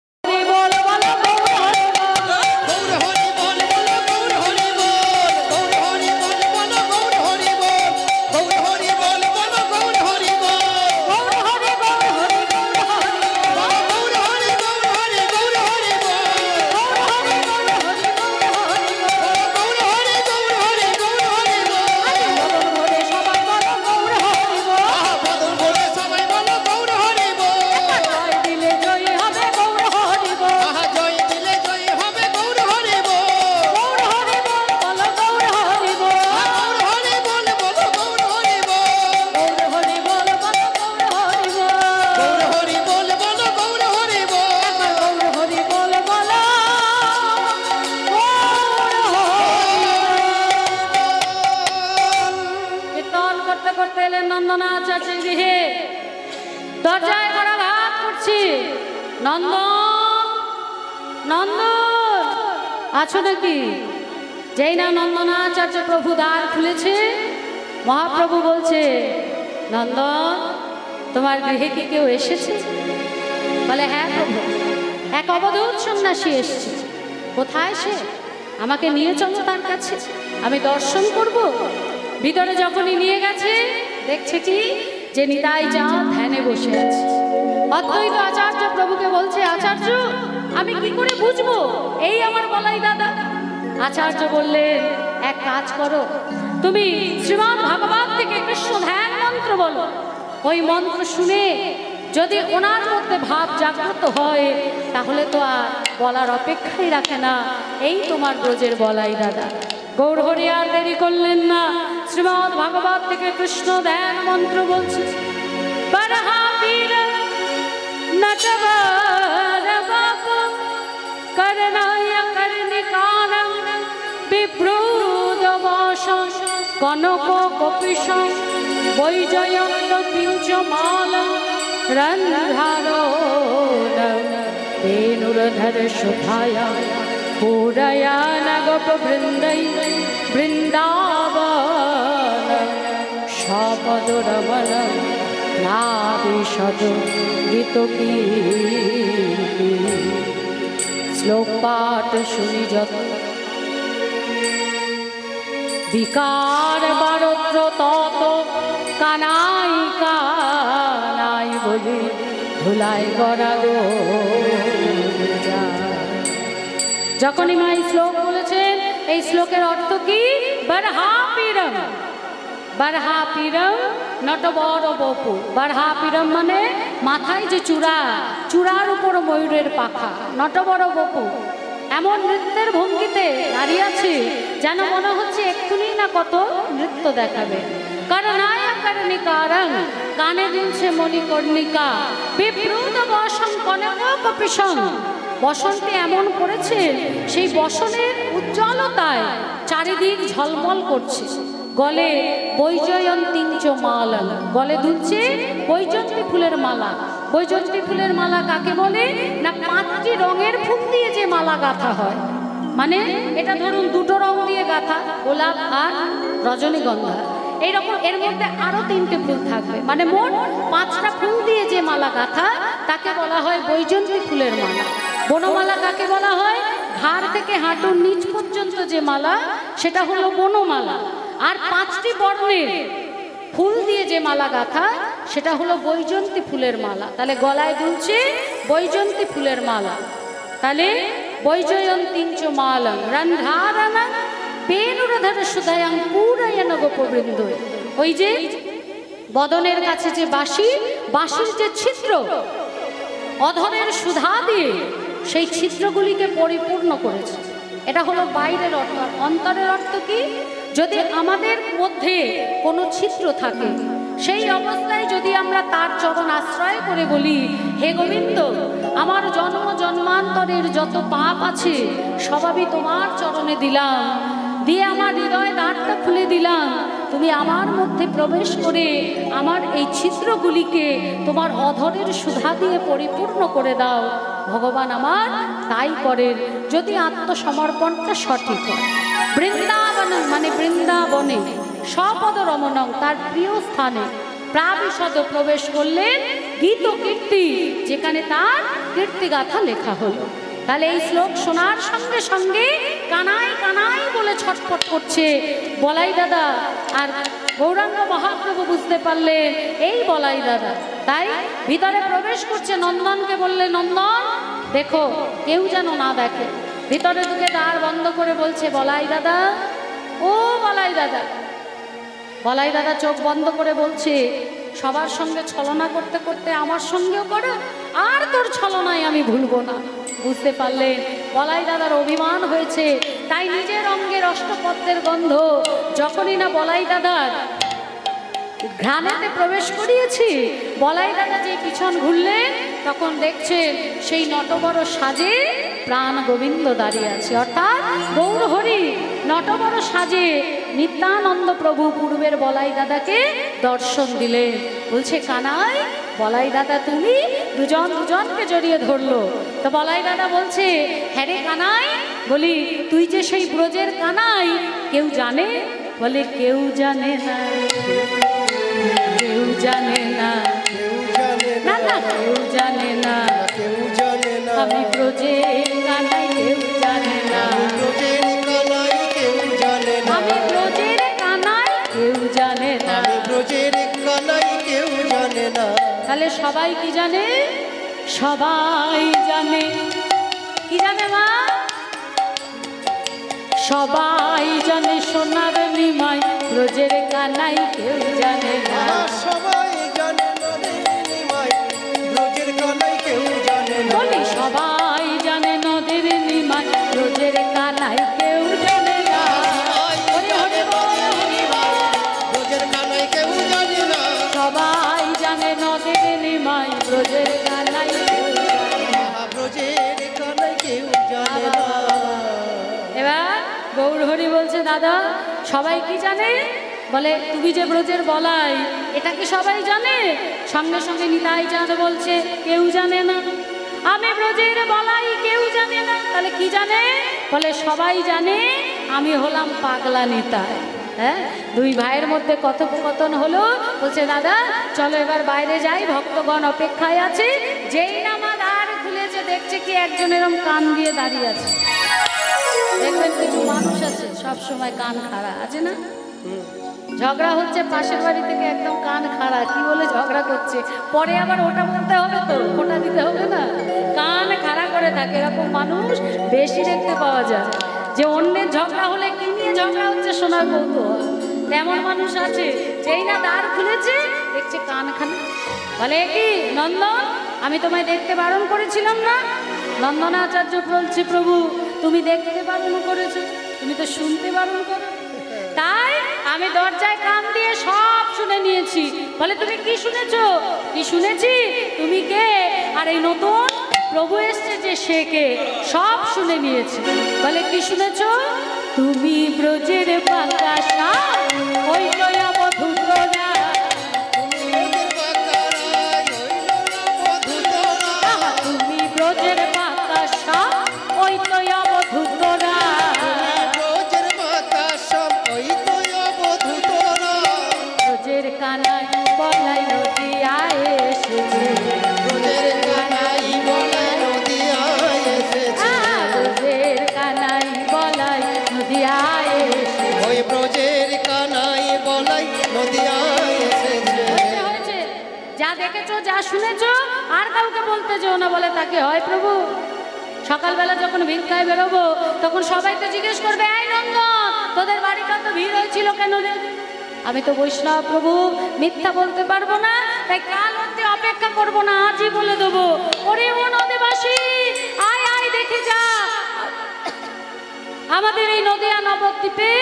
নন্দনাচার্যের গৃহে। দরজায় করাঘাত করছি, নন্দন নন্দন আছো নাকি? যেই না নন্দনাচার্য প্রভু দ্বার খুলেছে, মহাপ্রভু বলছে, নন্দন তোমার গৃহে কি কেউ এসেছে? বলে, হ্যাঁ প্রভু, এক অবধূত সন্ন্যাসী এসেছে। কোথায় সে? আমাকে নিয়ে চলো তার কাছে, আমি দর্শন করব। ভিতরে যখনই নিয়ে গেছে, দেখছে কি যে নিতাই চাঁদ ধ্যানে বসে আছে। অদ্বৈত আচার্য প্রভুকে বলছে, আচার্য আমি কি করে বুঝবো এই আমার বলাই দাদা? আচার্য বললেন, এক কাজ করো, তুমি শ্রীমদ্ ভাগবত থেকে কৃষ্ণ ধ্যান মন্ত্র বলো। ওই মন্ত্র শুনে যদি ওনার মধ্যে ভাব জাগ্রত হয়, তাহলে তো আর বলার অপেক্ষাই রাখে না, এই তোমার ব্রজের বলাই দাদা। গৌরহরি আর দেরি করলেন না, শ্রীমদ্ ভাগবত থেকে কৃষ্ণ ধ্যান মন্ত্র বলছে, বরহাবীর নটবর বাপ করণায় কর্ণিকারং বিভ্রূতবাসং কনক কপিশং বৈজয়ন্ত পিঞ্চমালং রন্ধ্রারোণং বেণুরধর সুধায়া পুরয়ান গোপবৃন্दै বৃন্দাবনং সপদরমণং প্লাবিশদ গীতকীর্তি। শ্লোক পাঠ শুনি যত বিকার বারদ্র তত কানাই কানাই বলে ধুলাই গড়া গো। যখনই মা এই শ্লোক বলেছেন, এই শ্লোকের অর্থ কি? বরহাপীরম, বরহাপীরম নটবর বপু। বরহাপীরম মানে মাথায় যে চূড়া, চূড়ার উপর ময়ূরের পাখা, নটবর বপু। এমন নৃত্যের ভঙ্গিতে দাঁড়িয়ে আছে যেন মনে হচ্ছে এক্ষুনি না কত নৃত্য দেখাবে। করণায় কর্ণিকারং, কানে দিনছে মণিকর্ণিকা, বিভ্রূত বসং কনক কপিশং। বসনটি এমন পড়েছে, সেই বসনের উজ্জ্বলতায় চারিদিক ঝলমল করছে। গলে বৈজয়ন্তীঞ্চ মালং, গলে দুলছে বৈজয়ন্তী ফুলের মালা। বৈজয়ন্তী ফুলের মালা কাকে বলে? না 5টি রঙের ফুল দিয়ে যে মালা গাঁথা হয়। মানে এটা ধরুন 2টো রং দিয়ে গাঁথা, গোলাপ আর রজনীগন্ধা। এইরকম এর মধ্যে আরো 3টে ফুল থাকবে, মানে মোট 5টা ফুল দিয়ে যে মালা গাঁথা, তাকে বলা হয় বৈজয়ন্তী ফুলের মালা। বনমালা কাকে বলা হয়? ঘাড় থেকে হাঁটুর নিচ পর্যন্ত যে মালা, সেটা হলো বনমালা। আর 5টি বর্ণের ফুল দিয়ে যে মালা গাঁথা, সেটা হলো বৈজয়ন্তী ফুলের মালা। তাহলে গলায় দুলছে বৈজয়ন্তী ফুলের মালা। তাহলে বৈজয়ন্তীঞ্চ মালং রন্ধ্রারণং বেণুরধর সুধায়াং পুরয়ান গোপবৃন্দ। ওই যে বদনের কাছে যে বাঁশি, বাঁশির যে ছিদ্র, অধরের সুধা দিয়ে সেই ছিদ্রগুলিকে পরিপূর্ণ করেছে। এটা হলো বাইরের অর্থ। অন্তরের অর্থ কি? যদি আমাদের মধ্যে কোনো ছিদ্র থাকে, সেই অবস্থায় যদি আমরা তার চরণ আশ্রয় করে বলি, হে গোবিন্দ, আমার জন্ম জন্মান্তরের যত পাপ আছে সবই তোমার চরণে দিলাম, দিয়ে আমার হৃদয় দ্বারটা খুলে দিলাম, তুমি আমার মধ্যে প্রবেশ করে আমার এই ছিদ্রগুলিকে তোমার অধরের সুধা দিয়ে পরিপূর্ণ করে দাও। ভগবান আমার তাই করেন, যদি আত্মসমর্পণটা সঠিক হয়। বৃন্দাবন মানে বৃন্দাবনে, স্বপদ রমণং তার প্রিয় স্থানে, প্রাবিশদ প্রবেশ করলেন গীত কীর্তি, যেখানে তার কীর্তিগাথা লেখা হলো। তাহলে এই শ্লোক শোনার সঙ্গে সঙ্গে কানাই কানাই বলে ছটফট করছে বলাই দাদা। আর গৌরাঙ্গ মহাপ্রভু বুঝতে পারলেন এই বলাই দাদা, তাই ভিতরে প্রবেশ করছে। নন্দনকে বললে, নন্দন দেখো কেউ যেন না দেখে। ভিতরে ঢুকে দ্বার বন্ধ করে বলছে, বলাই দাদা, ও বলাই দাদা। বলাই দাদা চোখ বন্ধ করে বলছে, সবার সঙ্গে ছলনা করতে করতে আমার সঙ্গেও করো, আর তোর ছলনায় আমি ভুলবো না। বুঝতে পারলেন বলাই দাদার অভিমান হয়েছে, তাই নিজের অঙ্গের অষ্টপদ্মের গন্ধ যখনই না বলাই দাদার ঘ্রাণেতে প্রবেশ করিয়েছি, বলাই দাদা যে পিছন ঘুরলেন, তখন দেখছেন সেই নটবর সাজে প্রাণ গোবিন্দ দাঁড়িয়ে আছে। অর্থাৎ গৌরহরি নটবর সাজে নিত্যানন্দ প্রভু পূর্বের বলাই দাদাকে দর্শন দিলেন। বলছে কানাই, বলাই দাদা তুমি? দুজনকে জড়িয়ে ধরলো। তো বলাই দাদা বলছে, হ্যাঁ রে কানাই, বলি তুই যে সেই ব্রজের কানাই, কেউ জানে? বলে কেউ জানে না, কেউ জানে না, না না কেউ জানে না, কেউ জানে না, আমি ব্রজের কানাই, কেউ জানে না, ব্রজের কানাই কেউ জানে না, আমি ব্রজের কানাই, কেউ জানে না। আমি ব্রজের কানাই কেউ জানে না। তাহলে সবাই কি জানে? সবাই জানে। কি জানে মা? সবাই জানে সোনার নিমাই, ব্রজের কানাই কেউ জানে না। সবাই জানে নদীর নিমাই, ব্রজের কানাই কেউ জানে না। বলি সবাই জানে নদীর নিমাই, ব্রজের কানাই কেউ জানে না। হরি হরি বল, হরি বল। ব্রজের কানাই কেউ জানে না। সবাই জানে নদীর নিমাই, ব্রজের কানাই কেউ জানে না। ব্রজের কানাই কেউ জানে না। এবার গৌর হরি বলছে, দাদা সবাই কি জানে? বলে তুমি যে ব্রজের বলাই, এটা কি সবাই জানে? সঙ্গে সঙ্গে নিতাই চাঁদ বলছে, কেউ জানে না। আমি ব্রজের বলাই, কেউ জানে না। তাহলে কি জানে? বলে সবাই জানে আমি হলাম পাগলা নিতাই। হ্যাঁ, দুই ভাইয়ের মধ্যে কথোপকথন হলো। বলছে দাদা চলো এবার বাইরে যাই, ভক্তগণ অপেক্ষায় আছে। যেই না মা দ্বার খুলেছে, দেখছে কি একজন এরম কান দিয়ে দাঁড়িয়ে আছে। দেখবেন কিছু মানুষ আছে সব সময় কান খাড়া আছে না? ঝগড়া হচ্ছে পাশের বাড়ি থেকে, একদম কান খাড়া, কি বলে ঝগড়া করছে, পরে আবার ওটা বলতে হবে, তো ওটা দিতে হবে না, কান খাড়া করে থাকে। এরকম মানুষ বেশি দেখতে পাওয়া যায়, যে অন্যের ঝগড়া হলে কি নিয়ে ঝগড়া হচ্ছে শোনার কৌতূহল। তেমন মানুষ আছে, যেই না দ্বার খুলেছে দেখছে কান খানা। বলে কি নন্দন, আমি তোমায় দেখতে বারণ করেছিলাম না? নন্দনাচার্য বলছে, প্রভু তুমি দেখতে বারণ করেছো, তুমি তো শুনতে বারণ করো। তাই আমি দরজায় কান দিয়ে সব শুনে নিয়েছি। বলে তুমি কি শুনেছো? কি শুনেছি? তুমি কে, আর এই নতুন প্রভু এসছে যে সে কে, সব শুনে নিয়েছি। বলে কি শুনেছো? তুমি ব্রজের বাতাসা, ওই নয় অবধূতরা। তুমি ব্রজের বাতাসা, ওই নয় অবধূতরা। ব্রজের কানাই বলাই নদিয়ায় এসেছে, ব্রজের কানাই বলাই নদিয়ায় এসেছে, ব্রজের কানাই বলাই নদিয়ায় এসেছে। ওই ব্রজের কানাই বলাই নদিয়ায় এসেছে। হয়েছে, যা দেখেছো যা শুনেছো আর কাউকে বলতে যেও না। বলে তাকে হয় প্রভু, সকালবেলা যখন ভিক্ষায় বেরোবো তখন সবাই তো জিজ্ঞেস করবে, এই নন্দন তোদের বাড়িটা তো ভিড় হয়েছিল কেন রে? আমি তো বৈষ্ণব প্রভু, মিথ্যা বলতে পারবো না, তাই কাল অবধি অপেক্ষা করবো না, আজই বলে দেবো। ওরে ও নদীবাসী, আয় আয় দেখে যা, আমাদের এই নদিয়া নবদ্বীপে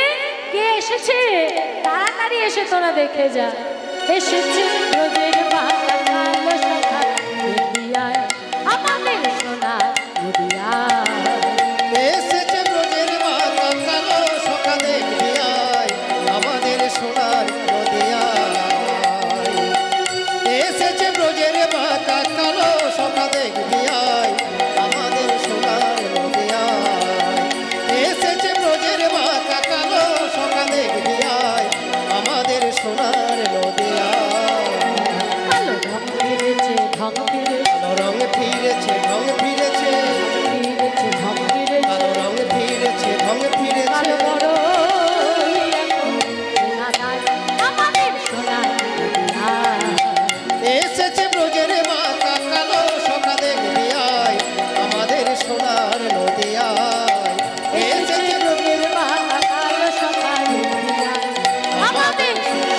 কে এসেছে, তাড়াতাড়ি এসে তোরা দেখে যা। এসেছে ব্রজের বাতা কালো সখা নদিয়ায়, আমাদের সোনা নদিয়ায়। এসেছে ব্রজের বাতা কালো সখা দেখবি আয়, আমাদের সোনার নদিয়ায়। এসেছে ব্রজের বাতা কালো সখা দেখবি আয়, আমাদের সোনার নদিয়ায়। এসেছে ব্রজের বাতা কালো সখা দেখবি আয়, আমাদের সোনার নদিয়ায়। কালো ঢং ফিরেছে, ঢং ফিরেছে, কালো রং ফিরেছে, ঢং ফিরেছে, ফিরেছে ঢং ফিরেছে, কালো রং ফিরেছে, ঢং ফিরেছে। কালো বড় আমাদের সোনা নদিয়ায়। এসেছে ব্রজের বাতা কালো সখা দেখবি আয়, আমাদের সোনার নদিয়ায়। এসেছে ব্রজের বাতা কালো সখা নদিয়ায়, আমাদের সোনা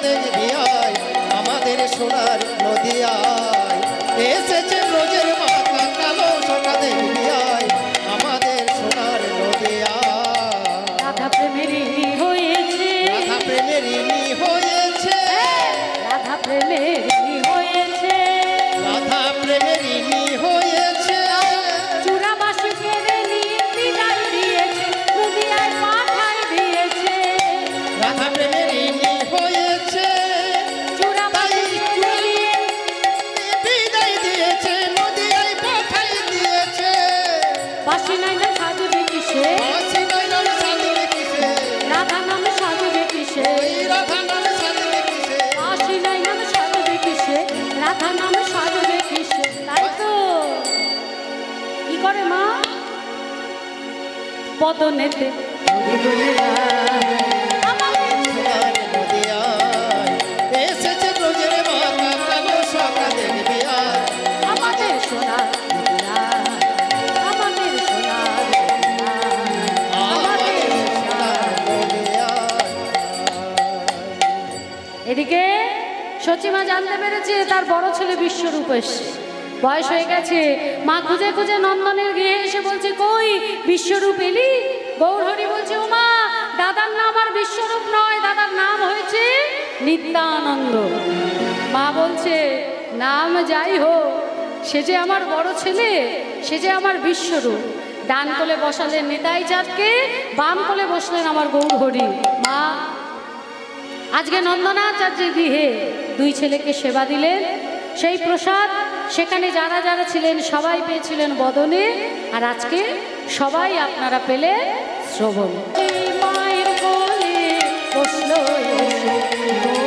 দেখবি আয় আমাদের সোনার নদিয়ায় এসেছে ব্রজের মাথা কালো সখা দেখবি আয় আমাদের সোনার নদিয়ায় রাধা প্রেমের ইনি হয়েছে, রাধা প্রেমের ইনি হয়েছে, রাধা প্রেমের ইনি হয়েছে, রাধা প্রেমের ইনি হয়েছে, চূড়াবাসীকে নিয়ে বিদায় দিয়েছে, নদিয়ায় পাঠায় দিয়েছে। রাধা প্রেমের ইনি হয়েছে, চূড়াবাসীকে নিয়ে বিদায় দিয়েছে, নদিয়ায় পাঠাই দিয়েছে। বাসি নাই না সাজবে কিসে, বাঁশি নাম সাজবে কিসে, রাধা নাম সাজবে কিসে, ওই রাধা নাম সাজবে কিসে, বাসি নাই নাম সাজবে কিসে, রাধা নাম সাজবে কিসে। তাই তো কি করে মা বদনেতে আমাদের সোনার নদিয়ায় এসেছে ব্রজের মাথা কালো সখা দেখবি আয় আমাদের সোনার নদিয়ায়, আমাদের সোনার নদিয়ায়, আমাদের সোনার। এদিকে সচিমা জানতে পেরেছে তার বড় ছেলে বিশ্বরূপ এসছে, বয়স হয়ে গেছে। মা খুঁজে খুঁজে নন্দনের গৃহে এসে বলছে, কই বিশ্বরূপ এলি? গৌরহরি বলছে, ও মা, দাদার নাম আর বিশ্বরূপ নয়, দাদার নাম হয়েছে নিত্যানন্দ। মা বলছে, নাম যাই হোক, সে যে আমার বড় ছেলে, সে যে আমার বিশ্বরূপ। ডান কোলে বসালেন নিতাই চাঁদকে, বাম কোলে বসলেন আমার গৌরহরি। মা আজকে নন্দনাচার্যের গৃহে দুই ছেলেকে সেবা দিলেন, সেই প্রসাদ সেখানে যারা যারা ছিলেন সবাই পেয়েছিলেন বদনে, আর আজকে সবাই আপনারা পেলেন শ্রবণ। মায়ের কোলে বসলো এসে